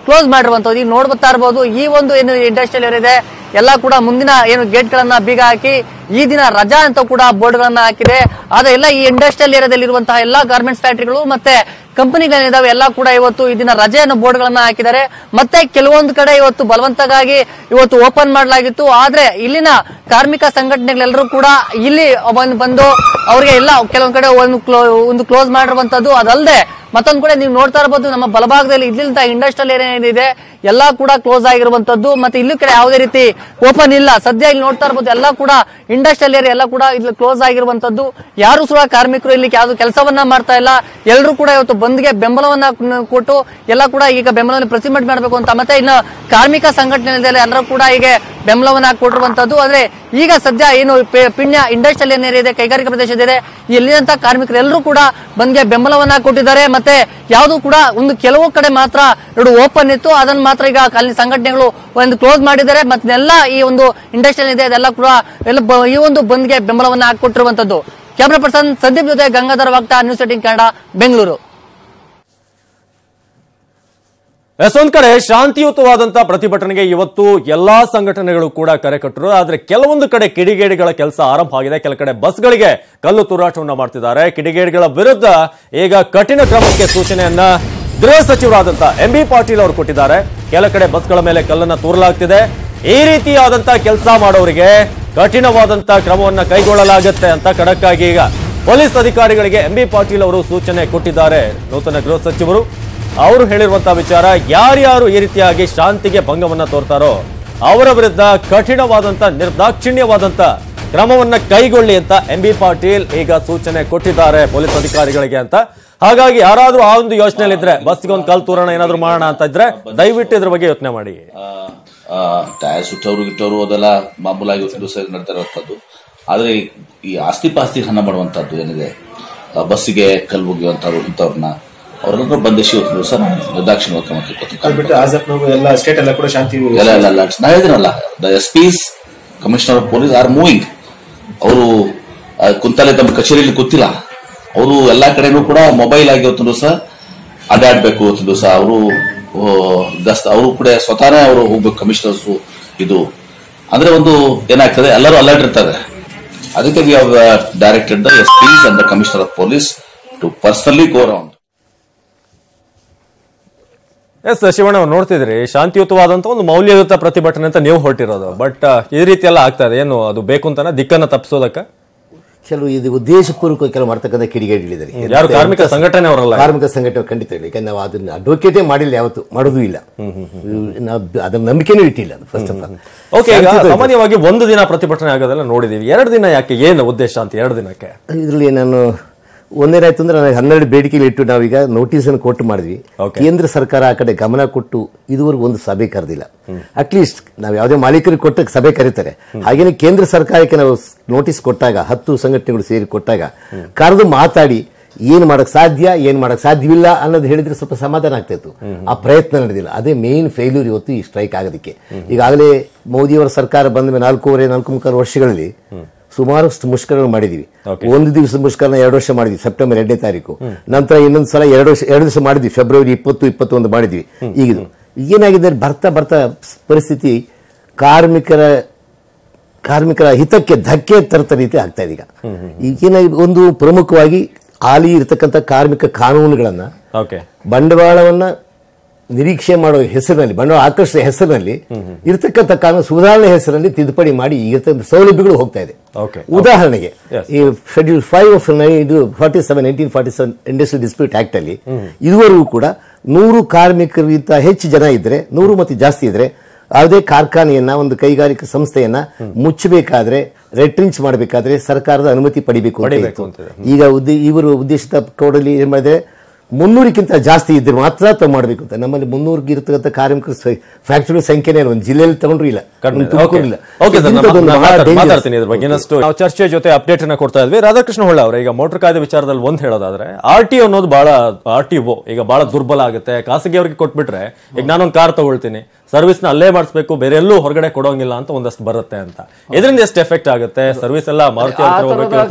ಕ್ಲೋಸ್ ಮಾಡಿರುವಂತದ್ದು. ಈಗ ನೋಡ್ಬತ್ತಾ ಇರಬಹುದು ಈ ಒಂದು ಏನು ಇಂಡಸ್ಟ್ರಿಯಲ್ ಏರಿಯಾ ಇದೆ ಎಲ್ಲ ಕೂಡ ಮುಂದಿನ ಏನು ಗೇಟ್ ಗಳನ್ನ ಬೀಗ ಹಾಕಿ ಈ ದಿನ ರಜಾ ಅಂತ ಕೂಡ ಬೋರ್ಡ್ ಗಳನ್ನ ಹಾಕಿದೆ. ಆದ್ರೆ ಎಲ್ಲ ಈ ಇಂಡಸ್ಟ್ರಿಯಲ್ ಏರಿಯಾದಲ್ಲಿ ಇರುವಂತಹ ಎಲ್ಲಾ ಗಾರ್ಮೆಂಟ್ಸ್ ಫ್ಯಾಕ್ಟರಿಗಳು ಮತ್ತೆ ಕಂಪನಿಗಳಿದಾವೆ ಎಲ್ಲ ಕೂಡ ಇವತ್ತು ಈ ದಿನ ರಜೆ ಅನ್ನೋ ಬೋರ್ಡ್ ಗಳನ್ನ ಹಾಕಿದ್ದಾರೆ. ಮತ್ತೆ ಕೆಲವೊಂದು ಕಡೆ ಇವತ್ತು ಬಲವಂತವಾಗಿ ಇವತ್ತು ಓಪನ್ ಮಾಡಲಾಗಿತ್ತು. ಆದ್ರೆ ಇಲ್ಲಿನ ಕಾರ್ಮಿಕ ಸಂಘಟನೆಗಳೆಲ್ಲರೂ ಕೂಡ ಇಲ್ಲಿ ಬಂದು ಅವ್ರಿಗೆ ಎಲ್ಲ ಕೆಲವೊಂದು ಕಡೆ ಒಂದು ಕ್ಲೋಸ್ ಮಾಡಿರುವಂತದ್ದು. ಅದಲ್ಲದೆ ಮತ್ತೊಂದು ಕಡೆ ನೀವು ನೋಡ್ತಾ ಇರಬಹುದು ನಮ್ಮ ಬಲಭಾಗದಲ್ಲಿ ಇಲ್ಲಿಂದ ಇಂಡಸ್ಟ್ರಿಯಲ್ ಏರಿಯಾ ಏನಿದೆ ಎಲ್ಲಾ ಕೂಡ ಕ್ಲೋಸ್ ಆಗಿರುವಂತದ್ದು. ಮತ್ತೆ ಇಲ್ಲಿ ಕಡೆ ಯಾವುದೇ ರೀತಿ ಓಪನ್ ಇಲ್ಲ. ಸದ್ಯ ಇಲ್ಲಿ ನೋಡ್ತಾ ಇರಬಹುದು ಎಲ್ಲ ಕೂಡ ಇಂಡಸ್ಟ್ರಿಯಲ್ ಏರಿಯಾ ಎಲ್ಲ ಕೂಡ ಇಲ್ಲಿ ಕ್ಲೋಸ್ ಆಗಿರುವಂತದ್ದು. ಯಾರು ಕೂಡ ಕಾರ್ಮಿಕರು ಇಲ್ಲಿ ಯಾವ್ದು ಕೆಲಸವನ್ನ ಮಾಡ್ತಾ ಇಲ್ಲ. ಎಲ್ಲರೂ ಕೂಡ ಇವತ್ತು ಬಂದ್ಗೆ ಬೆಂಬಲವನ್ನ ಕೊಟ್ಟು ಎಲ್ಲ ಕೂಡ ಈಗ ಬೆಂಬಲವನ್ನು ಪ್ರತಿಭಟನೆ ಮಾಡಬೇಕು ಅಂತ ಮತ್ತೆ ಇನ್ನು ಕಾರ್ಮಿಕ ಸಂಘಟನೆ ಎಲ್ಲರೂ ಕೂಡ ಹೀಗೆ ಬೆಂಬಲವನ್ನ ಕೊಟ್ಟಿರುವಂತದ್ದು. ಆದ್ರೆ ಈಗ ಸದ್ಯ ಏನು ಪಿಣ್ಯ ಇಂಡಸ್ಟ್ರಿಯಲ್ ಏರಿಯಾ ಇದೆ, ಕೈಗಾರಿಕಾ ಪ್ರದೇಶ ಇದೆ, ಇಲ್ಲಿನಂತ ಕಾರ್ಮಿಕರೆಲ್ಲರೂ ಕೂಡ ಬಂದ್ಗೆ ಬೆಂಬಲವನ್ನ ಕೊಟ್ಟಿದ್ದಾರೆ. ಮತ್ತೆ ಯಾವುದು ಕೂಡ ಒಂದು ಕೆಲವು ಕಡೆ ಮಾತ್ರ ಎರಡು ಓಪನ್ ಇತ್ತು, ಅದನ್ನ ಮಾತ್ರ ಈಗ ಅಲ್ಲಿ ಸಂಘಟನೆಗಳು ಒಂದು ಕ್ಲೋಸ್ ಮಾಡಿದ್ದಾರೆ. ಮತ್ತೆ ಎಲ್ಲ ಈ ಒಂದು ಇಂಡಸ್ಟ್ರಿಯಲ್ ಇದೆ ಅದೆಲ್ಲ ಕೂಡ ಈ ಒಂದು ಬಂದ್ಗೆ ಬೆಂಬಲವನ್ನ ಕೊಟ್ಟಿರುವಂತದ್ದು. ಕ್ಯಾಮರಾ ಪರ್ಸನ್ ಸಂದೀಪ್ ಜೊತೆ ಗಂಗಾಧರ್ ವಾಗ್ತಾ, ನ್ಯೂಸ್ 18 ಕನ್ನಡ, ಬೆಂಗಳೂರು. ಒಂದ್ ಕಡೆ ಶಾಂತಿಯುತವಾದಂತಹ ಪ್ರತಿಭಟನೆಗೆ ಇವತ್ತು ಎಲ್ಲಾ ಸಂಘಟನೆಗಳು ಕೂಡ ಕರೆ ಕೊಟ್ಟರು. ಆದ್ರೆ ಕೆಲವೊಂದು ಕಡೆ ಕಿಡಿಗೇಡಿಗಳ ಕೆಲಸ ಆರಂಭ ಆಗಿದೆ. ಕೆಲ ಕಡೆ ಬಸ್ಗಳಿಗೆ ಕಲ್ಲು ತೂರಾಟವನ್ನ ಮಾಡ್ತಿದ್ದಾರೆ. ಕಿಡಿಗೇಡಿಗಳ ವಿರುದ್ಧ ಈಗ ಕಠಿಣ ಕ್ರಮಕ್ಕೆ ಸೂಚನೆಯನ್ನ ಗೃಹ ಸಚಿವರಾದಂತಹ MB ಪಾಟೀಲ್ ಅವರು ಕೊಟ್ಟಿದ್ದಾರೆ. ಕೆಲ ಕಡೆ ಬಸ್ಗಳ ಮೇಲೆ ಕಲ್ಲನ್ನ ತೂರಲಾಗ್ತಿದೆ. ಈ ರೀತಿಯಾದಂತಹ ಕೆಲಸ ಮಾಡೋರಿಗೆ ಕಠಿಣವಾದಂತಹ ಕ್ರಮವನ್ನ ಕೈಗೊಳ್ಳಲಾಗುತ್ತೆ ಅಂತ ಖಡಕ್ ಆಗಿ ಈಗ ಪೊಲೀಸ್ ಅಧಿಕಾರಿಗಳಿಗೆ MB ಪಾಟೀಲ್ ಅವರು ಸೂಚನೆ ಕೊಟ್ಟಿದ್ದಾರೆ. ನೂತನ ಗೃಹ ಸಚಿವರು ಅವರು ಹೇಳಿರುವಂತಹ ವಿಚಾರ, ಯಾರ್ಯಾರು ಈ ರೀತಿಯಾಗಿ ಶಾಂತಿಗೆ ಭಂಗವನ್ನ ತೋರ್ತಾರೋ ಅವರ ವಿರುದ್ಧ ಕಠಿಣವಾದಂತ ನಿರ್ದಾಕ್ಷಿಣ್ಯವಾದಂತ ಕ್ರಮವನ್ನ ಕೈಗೊಳ್ಳಿ ಅಂತ MB ಪಾಟೀಲ್ ಈಗ ಸೂಚನೆ ಕೊಟ್ಟಿದ್ದಾರೆ ಪೊಲೀಸ್ ಅಧಿಕಾರಿಗಳಿಗೆ ಅಂತ. ಹಾಗಾಗಿ ಯಾರಾದ್ರೂ ಆ ಒಂದು ಯೋಚನೆಯಲ್ಲಿದ್ರೆ ಬಸ್ಗೆ ಒಂದು ಕಲ್ ತೂರಣ ಏನಾದ್ರು ಮಾಡೋಣ ಅಂತ ಇದ್ರೆ ದಯವಿಟ್ಟು ಇದ್ರ ಬಗ್ಗೆ ಯೋಚನೆ ಮಾಡಿ. ಟೈರ್ ಸುಟ್ಟವರು ಗಿಟ್ಟವರು ಅದೆಲ್ಲ ಮಾಮೂಲಾಗಿ ನಡ್ತಾ ಇರುವಂತದ್ದು. ಆದ್ರೆ ಈ ಆಸ್ತಿ ಪಾಸ್ತಿ ಹಣ ಮಾಡುವಂತದ್ದು ಏನಿದೆ, ಬಸ್ಸಿಗೆ ಕಲ್ಲು ಮುಗಿಯುವಂತವ್ರು ಇಂಥವ್ರನ್ನ ಅವ್ರನ್ನ ಬಂಧಿಸಿ ಸರ್ ನಿರ್ದಾಕ್ಷಿಣ್ಯ ಕ್ರಮಕ್ಕೆ ಎಲ್ಲ ಸ್ಟೇಟ್ ಎಲ್ಲ ಕೂಡ ಶಾಂತಿ ನಾ ಹೇಳಿದ್ನಲ್ಲ, the SPs commissioner of police are moving. ಅವರು ಕುಂತಲ್ಲೇ ತಮ್ಮ ಕಚೇರಿಯಲ್ಲಿ ಕೂತಿಲ್ಲ, ಅವರು ಎಲ್ಲಾ ಕಡೆನೂ ಕೂಡ ಮೊಬೈಲ್ ಆಗಿ ಹೊತ್ತು ದಿವಸ ಅಡ್ಡಾಡ್ಬೇಕು. ಹೊತ್ತು ದಿವಸ ಅವರು ಕೂಡ ಸ್ವತಃ ಅವರು ಹೋಗ್ಬೇಕು ಕಮಿಷನರ್ಸ್. ಇದು ಅಂದ್ರೆ ಒಂದು ಏನಾಗ್ತದೆ, ಎಲ್ಲರೂ ಅಲರ್ಟ್ ಇರ್ತಾರೆ. ಅದಕ್ಕೆ we have directed the SPs and the commissioner of police to personally go around. Yes Shivanna, ಅವ್ರು ನೋಡ್ತಿದ್ರಿ ಶಾಂತಿಯುತವಾದಂತ ಒಂದು ಮೌಲ್ಯಯುತ ಪ್ರತಿಭಟನೆ ಅಂತ ನೀವು ಹೊರಟಿರೋದು. ಬಟ್ ಈ ರೀತಿ ಎಲ್ಲ ಆಗ್ತಾ ಇದೆ, ಏನು ಅದು ಬೇಕು ಅಂತಾನೆ ದಿಕ್ಕನ್ನ ತಪ್ಪಿಸೋದಕ್ಕ ಕೆಲವು ಇದು ಉದ್ದೇಶಪೂರ್ವಕ ಕೆಲವು ಮಾಡ್ತಕ್ಕಂಥ ಕಿಡಿಗೇಡಿಗಳಿದ್ದಾರೆ. ಯಾರು ಕಾರ್ಮಿಕ ಸಂಘಟನೆ ಅವರಲ್ಲ, ಕಾರ್ಮಿಕ ಸಂಘಟನೆ ಖಂಡಿತ ಇಲ್ಲ. ಯಾಕಂದ್ರೆ ನಾವು ಅದನ್ನ ಅಡ್ವೊಕೇಟೇ ಮಾಡಿಲ್ಲ, ಯಾವತ್ತು ಮಾಡೋದು ಇಲ್ಲ, ಅದನ್ನ ನಂಬಿಕೆನೂ ಇಟ್ಟಿಲ್ಲ. ಫಸ್ಟ್ ಆಫ್ ಆಲ್ ಓಕೆ, ಈಗ ಸಾಮಾನ್ಯವಾಗಿ ಒಂದು ದಿನ ಪ್ರತಿಭಟನೆ ಆಗೋದೆಲ್ಲ ನೋಡಿದೀವಿ. 2 ದಿನ ಯಾಕೆ, ಏನು ಉದ್ದೇಶ ಅಂತ 2 ದಿನಕ್ಕೆ? ಇದರಲ್ಲಿ ನಾನು ಒಂದೇನಾಯ್ತು ಅಂದ್ರೆ ನನಗೆ 12 ಬೇಡಿಕೆಗಳು ಇಟ್ಟು ನಾವೀಗ ನೋಟಿಸ್ ಅನ್ನು ಕೊಟ್ಟು ಮಾಡಿದ್ವಿ. ಕೇಂದ್ರ ಸರ್ಕಾರ ಆ ಕಡೆ ಗಮನ ಕೊಟ್ಟು ಇದುವರೆಗೂ ಒಂದು ಸಭೆ ಕರೆದಿಲ್ಲ. ಅಟ್ಲೀಸ್ಟ್ ನಾವು ಯಾವುದೇ ಮಾಲೀಕರಿಗೆ ಕೊಟ್ಟ ಸಭೆ ಕರೀತಾರೆ, ಹಾಗೇನೆ ಕೇಂದ್ರ ಸರ್ಕಾರಕ್ಕೆ ನಾವು ನೋಟಿಸ್ ಕೊಟ್ಟಾಗ 10 ಸಂಘಟನೆಗಳು ಸೇರಿ ಕೊಟ್ಟಾಗ ಕರೆದು ಮಾತಾಡಿ ಏನ್ ಮಾಡಕ್ ಸಾಧ್ಯ, ಏನ್ ಮಾಡಕ್ ಸಾಧ್ಯವಿಲ್ಲ ಅನ್ನೋದು ಹೇಳಿದ್ರೆ ಸ್ವಲ್ಪ ಸಮಾಧಾನ ಆಗ್ತಾ ಇತ್ತು. ಆ ಪ್ರಯತ್ನ ನಡೆದಿಲ್ಲ. ಅದೇ ಮೇನ್ ಫೇಲ್ಯೂರ್ ಇವತ್ತು ಈ ಸ್ಟ್ರೈಕ್ ಆಗೋದಕ್ಕೆ. ಈಗಾಗಲೇ ಮೋದಿಯವರ ಸರ್ಕಾರ ಬಂದ ಮೇಲೆ 4.5 ವರ್ಷಗಳಲ್ಲಿ ಸುಮಾರಷ್ಟು ಮುಷ್ಕರಗಳು ಮಾಡಿದೀವಿ. ಒಂದು ದಿವಸ ಮುಷ್ಕರನ 2 ವರ್ಷ ಮಾಡಿದ್ವಿ, ಸೆಪ್ಟೆಂಬರ್ 2ನೇ ತಾರೀಕು. ನಂತರ ಇನ್ನೊಂದ್ಸಲ 2 ದಿವಸ ಮಾಡಿದ್ವಿ, ಫೆಬ್ರವರಿ 20, 21 ಮಾಡಿದ್ವಿ. ಈಗ ಏನಾಗಿದೆ, ಬರ್ತಾ ಬರ್ತಾ ಪರಿಸ್ಥಿತಿ ಕಾರ್ಮಿಕರ ಹಿತಕ್ಕೆ ಧಕ್ಕೆ ತರ್ತ ರೀತಿ ಆಗ್ತಾ ಇದೆ. ಈಗ ಏನಾಗಿದೆ, ಒಂದು ಪ್ರಮುಖವಾಗಿ ಹಾಲಿ ಇರತಕ್ಕಂಥ ಕಾರ್ಮಿಕ ಕಾನೂನುಗಳನ್ನ ಬಂಡವಾಳವನ್ನ ನಿರೀಕ್ಷೆ ಮಾಡೋ ಹೆಸರಿನಲ್ಲಿ, ಬಂಡವಾಳ ಆಕರ್ಷಣೆ ಹೆಸರಿನಲ್ಲಿ ಇರತಕ್ಕಂಥ ಕಾನೂನು ಸುಧಾರಣೆ ಹೆಸರಿನಲ್ಲಿ ತಿದ್ದುಪಡಿ ಮಾಡಿ ಇರತಕ್ಕಂಥ ಸೌಲಭ್ಯಗಳು ಹೋಗ್ತಾ ಇದೆ. ಉದಾಹರಣೆಗೆ ಈ schedule 5 of 1947 industrial dispute act ಅಲ್ಲಿ ಇದುವರೆಗೂ ಕೂಡ 100 ಕಾರ್ಮಿಕರಿಗಿಂತ ಹೆಚ್ಚು ಜನ ಇದ್ರೆ, 100 ಮತ್ತು ಜಾಸ್ತಿ ಇದ್ರೆ ಯಾವುದೇ ಕಾರ್ಖಾನೆಯನ್ನ, ಒಂದು ಕೈಗಾರಿಕಾ ಸಂಸ್ಥೆಯನ್ನ ಮುಚ್ಚಬೇಕಾದ್ರೆ, ರೆಟ್ರಿಂಚ್ ಮಾಡಬೇಕಾದ್ರೆ ಸರ್ಕಾರದ ಅನುಮತಿ ಪಡಿಬೇಕು ಅಂತ. ಈಗ ಇವರು ಉದ್ದೇಶಿತ ಕೋಡಲ್ಲಿ ಏನ್ ಮಾಡಿದ್ರೆ, 300ಕ್ಕಿಂತ ಜಾಸ್ತಿ ಇದ್ರೆ ಮಾತ್ರ ತಾವು ಮಾಡಬೇಕು ಅಂತ. ನಮ್ಮಲ್ಲಿ 300 ಇರತಕ್ಕಂಥ ಕಾರ್ಮಿಕರ ಫ್ಯಾಕ್ಟರಿ ಸಂಖ್ಯೆನೇ ಒಂದು ಜಿಲ್ಲೆಯಲ್ಲಿ ತಗೊಂಡ್ರು ಇಲ್ಲ, ತುಮಕೂರಿಲ್ಲ. ಮಾತಾಡ್ತೀನಿ ಇದ್ರ ಬಗ್ಗೆ ಇನ್ನಷ್ಟು. ನಾವು ಚರ್ಚೆ ಜೊತೆ ಅಪ್ಡೇಟ್ ಅನ್ನ ಕೊಡ್ತಾ ಇದ್ವಿ. ರಾಧಾಕೃಷ್ಣ ಹೊಳ್ಳ ಅವರೇ, ಈಗ ಮೋಟರ್ ಕಾಯ್ದೆ ವಿಚಾರದಲ್ಲಿ ಒಂದ್ ಹೇಳೋದಾದ್ರೆ RTO ಅನ್ನೋದು RTO ಈಗ ಬಹಳ ದುರ್ಬಲ ಆಗುತ್ತೆ. ಖಾಸಗಿಯವರಿಗೆ ಕೊಟ್ಬಿಟ್ರೆ ಈಗ ನಾನೊಂದು ಕಾರ್ ತಗೊಳ್ತೀನಿ, ಸರ್ವಿಸ್ ನ ಅಲ್ಲೇ ಮಾಡಿಸ್ಬೇಕು, ಬೇರೆ ಎಲ್ಲೂ ಹೊರಗಡೆ ಕೊಡೋಂಗಿಲ್ಲ ಅಂತ ಒಂದಷ್ಟು ಬರುತ್ತೆ ಅಂತ. ಇದರಿಂದ ಎಷ್ಟು ಎಫೆಕ್ಟ್ ಆಗುತ್ತೆ? ಸರ್ವಿಸ್ ಎಲ್ಲ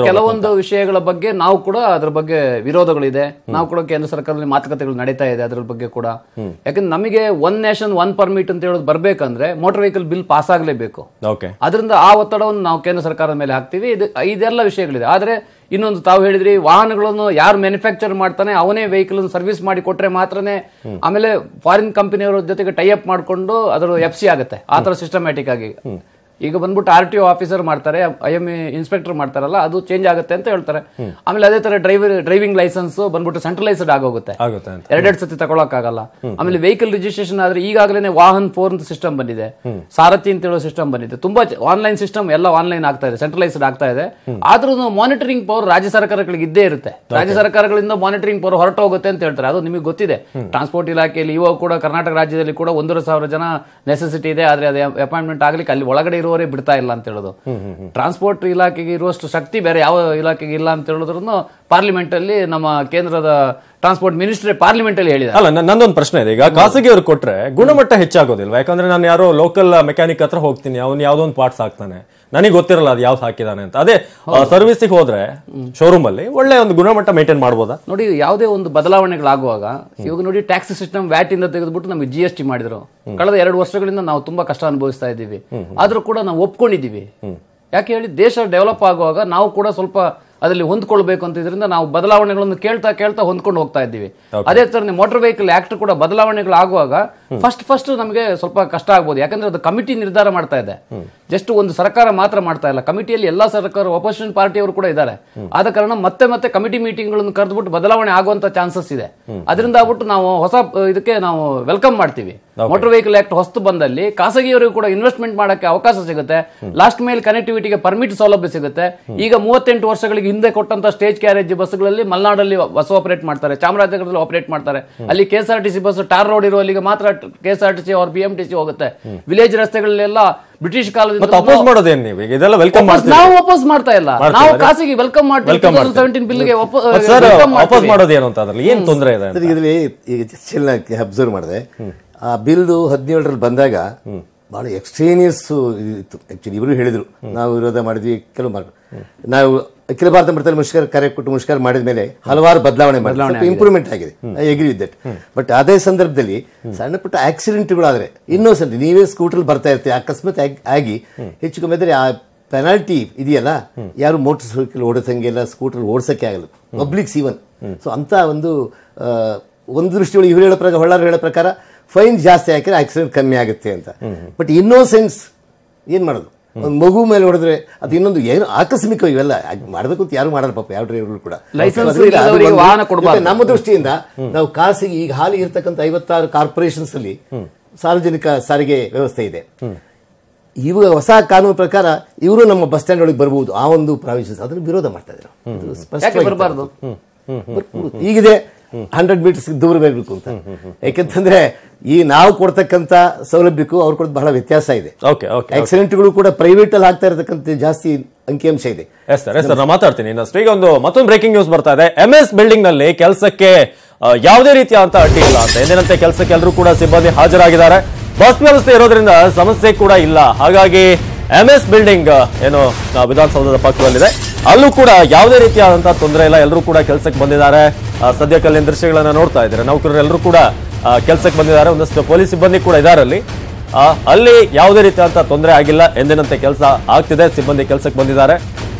ಕೆಲವೊಂದು ವಿಷಯಗಳ ಬಗ್ಗೆ ನಾವು ಕೂಡ ಅದ್ರ ಬಗ್ಗೆ ವಿರೋಧಗಳಿದೆ. ನಾವು ಕೂಡ ಕೇಂದ್ರ ಸರ್ಕಾರದಲ್ಲಿ ಮಾತುಕತೆಗಳು ನಡೀತಾ ಇದೆ ಅದ್ರ ಬಗ್ಗೆ ಕೂಡ. ಯಾಕಂದ್ರೆ ನಮಗೆ ಒನ್ ನೇಷನ್ ಒನ್ ಪರ್ಮಿಟ್ ಅಂತ ಹೇಳೋದು ಬರ್ಬೇಕಂದ್ರೆ ಮೋಟರ್ ವೆಹಿಕಲ್ ಬಿಲ್ ಪಾಸ್ ಆಗ್ಲೇಬೇಕು. ಅದರಿಂದ ಆ ಒತ್ತಡವನ್ನು ನಾವು ಕೇಂದ್ರ ಸರ್ಕಾರದ ಮೇಲೆ ಹಾಕ್ತಿವಿ. ಇದೆಲ್ಲ ವಿಷಯಗಳಿದೆ. ಆದ್ರೆ ಇನ್ನೊಂದು ತಾವು ಹೇಳಿದ್ರಿ, ವಾಹನಗಳನ್ನು ಯಾರು ಮ್ಯಾನುಫ್ಯಾಕ್ಚರ್ ಮಾಡ್ತಾನೆ ಅವನೇ ವೆಹಿಕಲ್ ಸರ್ವಿಸ್ ಮಾಡಿ ಕೊಟ್ರೆ ಮಾತ್ರನೇ, ಆಮೇಲೆ ಫಾರಿನ್ ಕಂಪನಿಯವರ ಜೊತೆಗೆ ಟೈ ಅಪ್ ಮಾಡ್ಕೊಂಡು ಅದರ FC ಆಗುತ್ತೆ. ಆ ತರ ಸಿಸ್ಟಮ್ಯಾಟಿಕ್ ಆಗಿ ಈಗ ಬಂದ್ಬಿಟ್ಟು RTO ಆಫೀಸರ್ ಮಾಡ್ತಾರೆ, IME ಇನ್ಸ್ಪೆಕ್ಟರ್ ಮಾಡ್ತಾರಲ್ಲ, ಅದು ಚೇಂಜ್ ಆಗುತ್ತೆ ಅಂತ ಹೇಳ್ತಾರೆ. ಆಮೇಲೆ ಅದೇ ತರ ಡ್ರೈವಿಂಗ್ ಲೈಸೆನ್ಸ್ ಬಂದ್ಬಿಟ್ಟು ಸೆಂಟ್ರಲೈಸ್ಡ್ ಆಗೋಗುತ್ತೆ, ಎರಡೆರಡು ಸತಿ ತಗೊಳಕ್ಕಾಗಲ್ಲ. ಆಮೇಲೆ ವೆಹಿಕಲ್ ರಿಜಿಸ್ಟ್ರೇಷನ್ ಆದ್ರೆ ಈಗಾಗಲೇ ವಾಹನ್ 4 ಸಿಸ್ಟಮ್ ಬಂದಿದೆ, ಸಾರಥಿ ಅಂತ ಹೇಳೋ ಸಿಸ್ಟಮ್ ಬಂದಿದೆ. ತುಂಬಾ ಆನ್ಲೈನ್ ಸಿಸ್ಟಮ್ ಎಲ್ಲ ಆನ್ಲೈನ್ ಆಗ್ತಾ ಇದೆ, ಸೆಂಟ್ರಲೈಸ್ಡ್ ಆಗ್ತಾ ಇದೆ. ಆದ್ರೂ ಮಾನಿಟರಿಂಗ್ ಪವರ್ ರಾಜ್ಯ ಸರ್ಕಾರಗಳಿಗೆ ಇದ್ದೇ ಇರುತ್ತೆ. ರಾಜ್ಯ ಸರ್ಕಾರಗಳಿಂದ ಮಾನಿಟರಿಂಗ್ ಪವರ್ ಹೊರಟು ಹೋಗುತ್ತೆ ಅಂತ ಹೇಳ್ತಾರೆ. ಅದು ನಿಮಗೆ ಗೊತ್ತಿದೆ. ಟ್ರಾನ್ಸ್ಪೋರ್ಟ್ ಇಲಾಖೆಯಲ್ಲಿ ಇವಾಗ ಕೂಡ ಕರ್ನಾಟಕ ರಾಜ್ಯದಲ್ಲಿ ಕೂಡ 1,500 ಜನ ನೆಸೆಸಿಟಿ ಇದೆ. ಆದ್ರೆ ಅದೇ ಅಪಾಯಿಂಟ್ಮೆಂಟ್ ಆಗ್ಲಿಕ್ಕೆ ಅಲ್ಲಿ ಒಳಗಡೆ ಇರುವವರೇ ಬಿಡ್ತಾ ಇಲ್ಲ ಅಂತ ಹೇಳೋದು. ಟ್ರಾನ್ಸ್ಪೋರ್ಟ್ ಇಲಾಖೆಗೆ ಇರುವಷ್ಟು ಶಕ್ತಿ ಬೇರೆ ಯಾವ ಇಲಾಖೆಗೆ ಇಲ್ಲ ಅಂತ ಹೇಳೋದ್ರೂ ಪಾರ್ಲಿಮೆಂಟ್ ಅಲ್ಲಿ ನಮ್ಮ ಕೇಂದ್ರದ ಟ್ರಾನ್ಸ್ಪೋರ್ಟ್ ಮಿನಿಸ್ಟ್ರಿ ಪಾರ್ಲಿಮೆಂಟ್ ಅಲ್ಲಿ ಹೇಳಿದ್ದಾರೆ. ಅಲ್ಲ, ನಂದೊಂದು ಪ್ರಶ್ನೆ ಇದೆ. ಈಗ ಖಾಸಗಿಯವರು ಕೊಟ್ರೆ ಗುಣಮಟ್ಟ ಹೆಚ್ಚಾಗೋದಿಲ್ವಾ? ಯಾಕಂದ್ರೆ ನಾನು ಯಾರೋ ಲೋಕಲ್ ಮೆಕ್ಯಾನಿಕ್ ಹತ್ರ ಹೋಗ್ತೀನಿ, ಅವ್ನು ಯಾವ್ದೋ ಒಂದು ಪಾರ್ಟ್ಸ್ ಹಾಕ್ತಾನೆ, ನನಗೆ ಗೊತ್ತಿರಲ್ಲ ಅದು ಯಾವ್ದು ಹಾಕಿದಾನೆ ಅಂತ. ಅದೇ ಸರ್ವಿಸಿಗೆ ಹೋದ್ರೆ ಶೋರೂಮ್ ಅಲ್ಲಿ ಒಳ್ಳೆ ಒಂದು ಗುಣಮಟ್ಟ ಮೇಂಟೈನ್ ಮಾಡಬಹುದಾ? ನೋಡಿ, ಯಾವುದೇ ಒಂದು ಬದಲಾವಣೆಗಳಾಗುವಾಗ ಇವಾಗ ನೋಡಿ, ಟ್ಯಾಕ್ಸ್ ಸಿಸ್ಟಮ್ ವ್ಯಾಟ್ ಇಂದ ತೆಗೆದುಬಿಟ್ಟು ನಮಗೆ GST ಮಾಡಿದ್ರು. ಕಳೆದ 2 ವರ್ಷಗಳಿಂದ ನಾವು ತುಂಬಾ ಕಷ್ಟ ಅನುಭವಿಸ್ತಾ ಇದ್ದೀವಿ. ಆದ್ರೂ ಕೂಡ ನಾವು ಒಪ್ಕೊಂಡಿದ್ದೀವಿ. ಯಾಕೆ ಹೇಳಿ, ದೇಶ ಡೆವಲಪ್ ಆಗುವಾಗ ನಾವು ಕೂಡ ಸ್ವಲ್ಪ ಅದರಲ್ಲಿ ಹೊಂದ್ಕೊಳ್ಬೇಕು ಅಂತ ಇದರಿಂದ ನಾವು ಬದಲಾವಣೆಗಳನ್ನು ಕೇಳ್ತಾ ಕೇಳ್ತಾ ಹೊಂದ್ಕೊಂಡು ಹೋಗ್ತಾ ಇದ್ದೀವಿ. ಅದೇ ತರ ಮೋಟರ್ ವೆಹಿಕಲ್ ಆಕ್ಟ್ ಕೂಡ ಬದಲಾವಣೆಗಳು ಆಗುವಾಗ ಫಸ್ಟ್ ನಮಗೆ ಸ್ವಲ್ಪ ಕಷ್ಟ ಆಗ್ಬೋದು. ಯಾಕಂದ್ರೆ ಅದು ಕಮಿಟಿ ನಿರ್ಧಾರ ಮಾಡ್ತಾ ಇದೆ, ಜಸ್ಟ್ ಒಂದು ಸರ್ಕಾರ ಮಾತ್ರ ಮಾಡ್ತಾ ಇಲ್ಲ. ಕಮಿಟಿಯಲ್ಲಿ ಎಲ್ಲಾ ಸರ್ಕಾರ ಅಪೋಸಿಷನ್ ಪಾರ್ಟಿಯವರು ಕೂಡ ಇದ್ದಾರೆ. ಆದ ಕಾರಣ ಮತ್ತೆ ಕಮಿಟಿ ಮೀಟಿಂಗ್ ಗಳನ್ನು ಕರೆದ್ಬಿಟ್ಟು ಬದಲಾವಣೆ ಆಗುವಂತ ಚಾನ್ಸಸ್ ಇದೆ. ಅದರಿಂದ ಆಗ್ಬಿಟ್ಟು ನಾವು ಹೊಸ ಇದಕ್ಕೆ ನಾವು ವೆಲ್ಕಮ್ ಮಾಡ್ತೀವಿ. ಮೋಟರ್ ವೆಹಿಕಲ್ ಆಕ್ಟ್ ಹೊಸ್ತು ಬಂದಲ್ಲಿ ಖಾಸಗಿಯವರಿಗೂ ಕೂಡ ಇನ್ವೆಸ್ಟ್ಮೆಂಟ್ ಮಾಡಕ್ಕೆ ಅವಕಾಶ ಸಿಗುತ್ತೆ. ಲಾಸ್ಟ್ ಮೈಲ್ ಕನೆಕ್ಟಿವಿಟಿಗೆ ಪರ್ಮಿಟ್ ಸೌಲಭ್ಯ ಸಿಗುತ್ತೆ. ಈಗ 38 ವರ್ಷಗಳಿಗೆ ಹಿಂದೆ ಕೊಟ್ಟಂತ ಸ್ಟೇಜ್ ಕ್ಯಾರೇಜ್ ಬಸ್ಗಳಲ್ಲಿ ಮಲೆನಾಡಲ್ಲಿ ಬಸ್ ಆಪರೇಟ್ ಮಾಡ್ತಾರೆ, ಚಾಮರಾಜನಗರದಲ್ಲಿ ಆಪರೇಟ್ ಮಾಡ್ತಾರೆ. ಅಲ್ಲಿ KSRTC ಬಸ್ ಟಾರ್ ರೋಡ್ ಇರೋ ಅಲ್ಲಿಗೆ ಮಾತ್ರ KSRTC ಅವ್ರ BMTC ಹೋಗುತ್ತೆ. ವಿಲೇಜ್ ರಸ್ತೆಗಳಲ್ಲೆಲ್ಲ ಬ್ರಿಟಿಷ್ ಕಾಲದಿಂದ ಅಪೋಸ್ ಮಾಡೋದೇನು ನೀವು? ಇದೆಲ್ಲ ವೆಲ್ಕಮ್ ಮಾಡ್ತೀವಿ. ನಾವು ಅಪೋಸ್ ಮಾಡ್ತಾ ಇಲ್ಲ, ನಾವು ಖಾಸಗಿ ವೆಲ್ಕಮ್ ಮಾಡ್ತೀವಿ. 2017 ಬಿಲ್ಗೆ ಅಪೋಸ್ ಮಾಡೋದೇನು ಅಂತ ಅದ್ರಲ್ಲಿ ಏನು ತೊಂದರೆ ಇದೆ? ಇದರಲ್ಲಿ ಈಗ ಅಬ್ಸರ್ವ್ ಮಾಡಿದೆ, ಆ ಬಿಲ್ 17ರಲ್ಲಿ ಬಂದಾಗ ಬಹಳ ಎಕ್ಸ್ಟ್ರೇನಿಯಸ್ ಇತ್ತು. ಆಕ್ಚುಲಿ ಇವರು ಹೇಳಿದ್ರು, ನಾವು ವಿರೋಧ ಮಾಡಿದ್ವಿ, ಕೆಲವು ನಾವು ಅಖಿಲ ಭಾರತ ಮಟ್ಟದಲ್ಲಿ ಮುಷ್ಕರ ಕರೆ ಕೊಟ್ಟು ಮುಷ್ಕರ ಮಾಡಿದ ಮೇಲೆ ಹಲವಾರು ಬದಲಾವಣೆ ಮಾಡಿ ಇಂಪ್ರೂವ್ಮೆಂಟ್ ಆಗಿದೆ. I agree with that. But ಅದೇ ಸಂದರ್ಭದಲ್ಲಿ ಸಣ್ಣ ಪುಟ್ಟ ಆಕ್ಸಿಡೆಂಟ್ಗಳಾದ್ರೆ ಇನ್ನೋಸೆಂಟ್ ನೀವೇ ಸ್ಕೂಟರ್ ಬರ್ತಾ ಇರ್ತೀವಿ, ಅಕಸ್ಮಾತ್ ಆಗಿ ಹೆಚ್ಚು ಕಮ್ಮಿ ಇದ್ರೆ ಆ ಪೆನಾಲ್ಟಿ ಇದೆಯಲ್ಲ, ಯಾರು ಮೋಟರ್ ಸೈಕಲ್ ಓಡಿಸಂಗಿಲ್ಲ, ಸ್ಕೂಟರ್ ಓಡಿಸಕ್ಕೆ ಆಗಲ್ಲ, ಪಬ್ಲಿಕ್ಸ್ ಈವನ್. ಸೊ ಅಂತ ಒಂದು ದೃಷ್ಟಿಯೊಳಗೆ ಇವರು ಹೇಳೋ ಪ್ರಕಾರ, ಹೊಳ್ಳಾರು ಹೇಳೋ ಪ್ರಕಾರ ಫೈನ್ ಜಾಸ್ತಿ ಹಾಕಿದ್ರೆ ಆಕ್ಸಿಡೆಂಟ್ ಕಮ್ಮಿ ಆಗುತ್ತೆ ಅಂತ. ಬಟ್ ಇನ್ನೋಸೆನ್ಸ್ ಏನ್ ಮಾಡೋದು? ಒಂದು ಮಗು ಮೇಲೆ ಹೊಡೆದ್ರೆ ಅದು ಇನ್ನೊಂದು ಏನು ಆಕಸ್ಮಿಕ, ಇವೆಲ್ಲ ಮಾಡಬೇಕು ಅಂತ ಯಾರು ಮಾಡಲ್ಲ ಪಾಪ, ಯಾವ ಡ್ರೈವರ್ಗಳು ಕೂಡ. ನಮ್ಮ ದೃಷ್ಟಿಯಿಂದ ನಾವು ಖಾಸಗಿ ಈಗ ಹಾಲಿ ಇರ್ತಕ್ಕಂಥ 56 ಕಾರ್ಪೊರೇಷನ್ಸ್ ಅಲ್ಲಿ ಸಾರ್ವಜನಿಕ ಸಾರಿಗೆ ವ್ಯವಸ್ಥೆ ಇದೆ. ಇವಾಗ ಹೊಸ ಕಾನೂನು ಪ್ರಕಾರ ಇವರು ನಮ್ಮ ಬಸ್ ಸ್ಟ್ಯಾಂಡ್ ಒಳಗೆ ಬರಬಹುದು, ಆ ಒಂದು ಪ್ರಾವಿಷನ್ಸ್ ಅದನ್ನು ವಿರೋಧ ಮಾಡ್ತಾ ಇದ್ರು. ಈಗಿದೆ 100 ಮೀಟರ್ಸ್ ದೂರ ಬರಬೇಕು ಅಂತ. ಯಾಕೆಂತಂದ್ರೆ ಈ ನಾವು ಕೊಡ್ತಕ್ಕಂತ ಸೌಲಭ್ಯಕ್ಕೂ ಅವ್ರು ಕೊಡೋದು ಬಹಳ ವ್ಯತ್ಯಾಸ ಇದೆ. ಆಕ್ಸಿಡೆಂಟ್ಗಳು ಕೂಡ ಪ್ರೈವೇಟ್ ಅಲ್ಲಿ ಆಗ್ತಾ ಇರತಕ್ಕಂತ ಜಾಸ್ತಿ ಅಂಕಿಅಂಶ ಇದೆ. ನಾನು ಮಾತಾಡ್ತೀನಿ ಇನ್ನಷ್ಟು. ಈಗ ಮತ್ತೊಂದು ಬ್ರೇಕಿಂಗ್ ನ್ಯೂಸ್ ಬರ್ತಾ ಇದೆ. MS ಬಿಲ್ಡಿಂಗ್ ನಲ್ಲಿ ಕೆಲಸಕ್ಕೆ ಯಾವುದೇ ರೀತಿಯ ಅಂತ ಅಡ್ಡಿ ಇಲ್ಲ ಅಂತ. ಎಂದಿನಂತೆ ಕೆಲಸಕ್ಕೆ ಎಲ್ಲರೂ ಕೂಡ ಸಿಬ್ಬಂದಿ ಹಾಜರಾಗಿದ್ದಾರೆ. ಬಸ್ ವ್ಯವಸ್ಥೆ ಇರೋದ್ರಿಂದ ಸಮಸ್ಯೆ ಕೂಡ ಇಲ್ಲ. ಹಾಗಾಗಿ MS ಬಿಲ್ಡಿಂಗ್ ಏನು ವಿಧಾನಸೌಧದ ಪಕ್ಕದಲ್ಲಿದೆ, ಅಲ್ಲೂ ಕೂಡ ಯಾವುದೇ ರೀತಿಯಾದಂತಹ ತೊಂದರೆ ಇಲ್ಲ. ಎಲ್ಲರೂ ಕೂಡ ಕೆಲಸಕ್ಕೆ ಬಂದಿದ್ದಾರೆ. ಸದ್ಯಕ್ಕೆ ಅಲ್ಲಿನ ದೃಶ್ಯಗಳನ್ನ ನೋಡ್ತಾ ಇದ್ದಾರೆ. ನೌಕರರು ಎಲ್ಲರೂ ಕೂಡ ಕೆಲಸಕ್ಕೆ ಬಂದಿದ್ದಾರೆ. ಒಂದಷ್ಟು ಪೊಲೀಸ್ ಸಿಬ್ಬಂದಿ ಕೂಡ ಇದ್ದಾರೆ ಅಲ್ಲಿ ಯಾವುದೇ ರೀತಿಯಾದಂತಹ ತೊಂದರೆ ಆಗಿಲ್ಲ. ಎಂದಿನಂತೆ ಕೆಲಸ ಆಗ್ತಿದೆ, ಸಿಬ್ಬಂದಿ ಕೆಲಸಕ್ಕೆ ಬಂದಿದ್ದಾರೆ.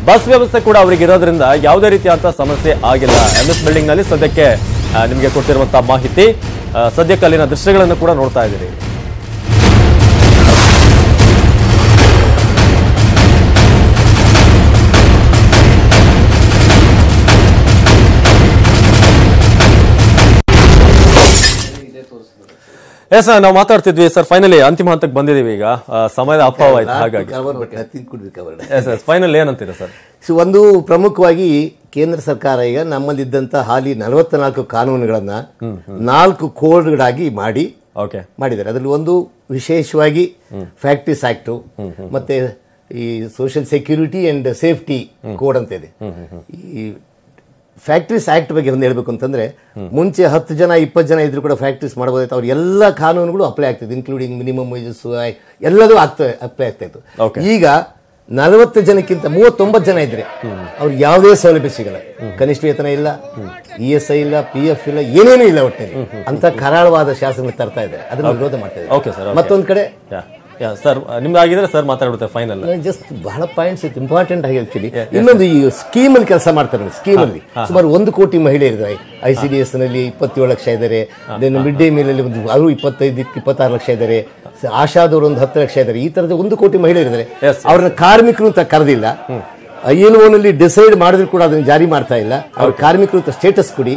ಬಸ್ ವ್ಯವಸ್ಥೆ ಕೂಡ ಅವರಿಗೆ ಇರೋದ್ರಿಂದ ಯಾವುದೇ ರೀತಿಯಾದಂತಹ ಸಮಸ್ಯೆ ಆಗಿಲ್ಲ. MS ಬಿಲ್ಡಿಂಗ್ ನಲ್ಲಿ ಸದ್ಯಕ್ಕೆ ನಿಮಗೆ ಕೊಟ್ಟಿರುವಂತಹ ಮಾಹಿತಿ. ಸದ್ಯಕ್ಕೆ ಅಲ್ಲಿನ ದೃಶ್ಯಗಳನ್ನು ಕೂಡ ನೋಡ್ತಾ ಇದ್ದೀರಿ. ಎಸ್, ನಾವು ಮಾತಾಡ್ತಿದ್ವಿ ಸರ್. ಫೈನಲಿ ಅಂತಿಮ ಹಂತಕ್ಕೆ ಬಂದಿದ್ದೀವಿ. ಈಗ ಸಮಯದ ಅಭಾವ ಆಯ್ತು, ಹಾಗಾಗಿ ಫೈನಲ್ ಏನಂತೀರಾ ಸರ್? ಒಂದು ಪ್ರಮುಖವಾಗಿ ಕೇಂದ್ರ ಸರ್ಕಾರ ಈಗ ನಮ್ಮಲ್ಲಿದ್ದಂತ ಹಾಲಿ 44 ಕಾನೂನುಗಳನ್ನ 4 ಕೋಡ್ಗಳಾಗಿ ಮಾಡಿದ್ದಾರೆ. ಅದರಲ್ಲಿ ಒಂದು ವಿಶೇಷವಾಗಿ ಫ್ಯಾಕ್ಟರೀಸ್ ಆಕ್ಟ್ ಮತ್ತೆ ಈ social security and safety code ಅಂತ ಇದೆ. ಈ ಫ್ಯಾಕ್ಟರೀಸ್ ಆಕ್ಟ್ ಬಗ್ಗೆ ಒಂದು ಹೇಳ್ಬೇಕು ಅಂತಂದ್ರೆ, ಮುಂಚೆ 10 ಜನ 20 ಜನ ಇದ್ರು ಕೂಡ ಫ್ಯಾಕ್ಟರೀಸ್ ಮಾಡಬಹುದಾಯ್ತು. ಅವ್ರ ಎಲ್ಲ ಕಾನೂನುಗಳು ಅಪ್ಲೈ ಆಗ್ತಿತ್ತು, ಇನ್ಕ್ಲೂಡಿಂಗ್ ಮಿನಿಮಮ್ ವೇಜಸ್ ಎಲ್ಲದೂ ಅಪ್ಲೈ ಆಗ್ತಾ ಇತ್ತು. ಈಗ 40 ಜನಕ್ಕಿಂತ 39 ಜನ ಇದ್ರೆ ಅವ್ರಿಗೆ ಯಾವುದೇ ಸೌಲಭ್ಯ ಸಿಗಲ್ಲ. ಕನಿಷ್ಠ ವೇತನ ಇಲ್ಲ, ESI ಇಲ್ಲ, PF ಇಲ್ಲ, ಏನೇನೂ ಇಲ್ಲ. ಒಟ್ಟಿನಲ್ಲಿ ಅಂತ ಕರಾಳವಾದ ಶಾಸನ ತರ್ತಾ ಇದ್ದಾರೆ, ಅದನ್ನು ವಿರೋಧ ಮಾಡ್ತಾ ಇದ್ದಾರೆ. ಮತ್ತೊಂದು ಕಡೆ ಸರ್ ನಿಮ್ದು ಆಗಿದ್ರೆ ಸರ್ ಮಾತಾಡ್ಬಿಡ್ತಾರೆ ಫೈನಲ್. ಜಸ್ಟ್ ಬಹಳ ಪಾಯಿಂಟ್ಸ್ ಇತ್ತು, ಇಂಪಾರ್ಟೆಂಟ್ ಆಗಿ ಆಕ್ಚುಲಿ. ಇನ್ನೊಂದು ಈ ಸ್ಕೀಮ್ ಅಲ್ಲಿ ಕೆಲಸ ಮಾಡ್ತಾರೆ. ಸ್ಕೀಮ್ ಅಲ್ಲಿ ಸುಮಾರು 1 ಕೋಟಿ ಮಹಿಳೆ ಇದ್ದಾರೆ. ICDS ನಲ್ಲಿ 27 ಲಕ್ಷ ಇದ್ದಾರೆ. ಮಿಡ್ ಡೇ ಮೀಲ್ ಅಲ್ಲಿ ಅವರು 25-26 ಲಕ್ಷ ಇದ್ದಾರೆ. ಆಶಾದವರು ಒಂದು 10 ಲಕ್ಷ ಇದ್ದಾರೆ. ಈ ತರದ 1 ಕೋಟಿ ಮಹಿಳೆ ಇದ್ದಾರೆ. ಅವ್ರನ್ನ ಕಾರ್ಮಿಕರು ಅಂತ ಕರೆದಿಲ್ಲ. ILO ನಲ್ಲಿ ಡಿಸೈಡ್ ಮಾಡಿದ್ರು ಕೂಡ ಅದನ್ನು ಜಾರಿ ಮಾಡ್ತಾ ಇಲ್ಲ. ಅವ್ರ ಕಾರ್ಮಿಕರು ಅಂತ ಸ್ಟೇಟಸ್ ಕೊಡಿ,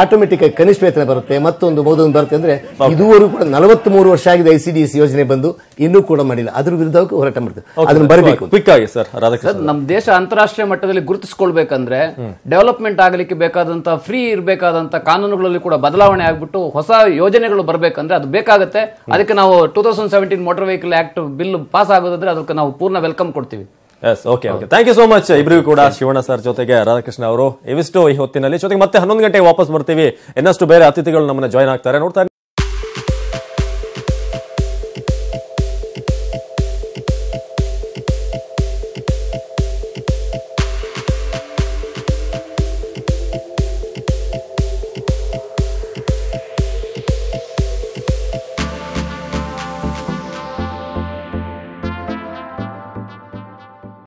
ಆಟೋಮೆಟಿಕ್ ಆಗಿ ಕನಿಷ್ಠ ವೇತನ ಬರುತ್ತೆ, ಮತ್ತೊಂದು ಬರುತ್ತೆ. ಅಂದ್ರೆ ಇದುವರೆಗೂ ಕೂಡ 43 ವರ್ಷ ಆಗಿದೆ ICDS ಯೋಜನೆ ಬಂದು, ಇನ್ನೂ ಕೂಡ ಮಾಡಿಲ್ಲ. ಅದ್ರ ವಿರುದ್ಧವಾಗಿ ಹೋರಾಟ ಮಾಡ್ತಾರೆ. ಅದನ್ನು ಬರಬೇಕು ಕ್ವಿಕ್ ಆಗಿ. ಸರ್ ನಮ್ಮ ದೇಶ ಅಂತಾರಾಷ್ಟ್ರೀಯ ಮಟ್ಟದಲ್ಲಿ ಗುರುತಿಸಿಕೊಳ್ಬೇಕಂದ್ರೆ ಡೆವಲಪ್ಮೆಂಟ್ ಆಗಲಿಕ್ಕೆ ಬೇಕಾದಂತ ಫ್ರೀ ಇರಬೇಕಾದಂತ ಕಾನೂನುಗಳಲ್ಲಿ ಕೂಡ ಬದಲಾವಣೆ ಆಗ್ಬಿಟ್ಟು ಹೊಸ ಯೋಜನೆಗಳು ಬರಬೇಕಂದ್ರೆ ಅದು ಬೇಕಾಗುತ್ತೆ. ಅದಕ್ಕೆ ನಾವು 2017 motor vehicle act bill pass ಆಗೋದಾದ್ರೆ ಅದಕ್ಕೆ ನಾವು ಪೂರ್ಣ ವೆಲ್ಕಮ್ ಕೊಡ್ತೀವಿ. Okay thank you so much ಇಬ್ಬರಿಗೂ ಕೂಡ, ಶಿವಣ್ಣ ಸರ್ ಜೊತೆಗೆ ರಾಧಾಕೃಷ್ಣ ಅವರು. ಇವಿಷ್ಟು ಈ ಹೊತ್ತಿನಲ್ಲಿ. ಜೊತೆಗೆ ಮತ್ತೆ 11 ಗಂಟೆಗೆ ವಾಪಸ್ ಬರ್ತೀವಿ. ಇನ್ನಷ್ಟು ಬೇರೆ ಅತಿಥಿಗಳು ನಮ್ಮನ್ನ ಜಾಯ್ನ್ ಆಗ್ತಾರೆ. ನೋಡ್ತಾ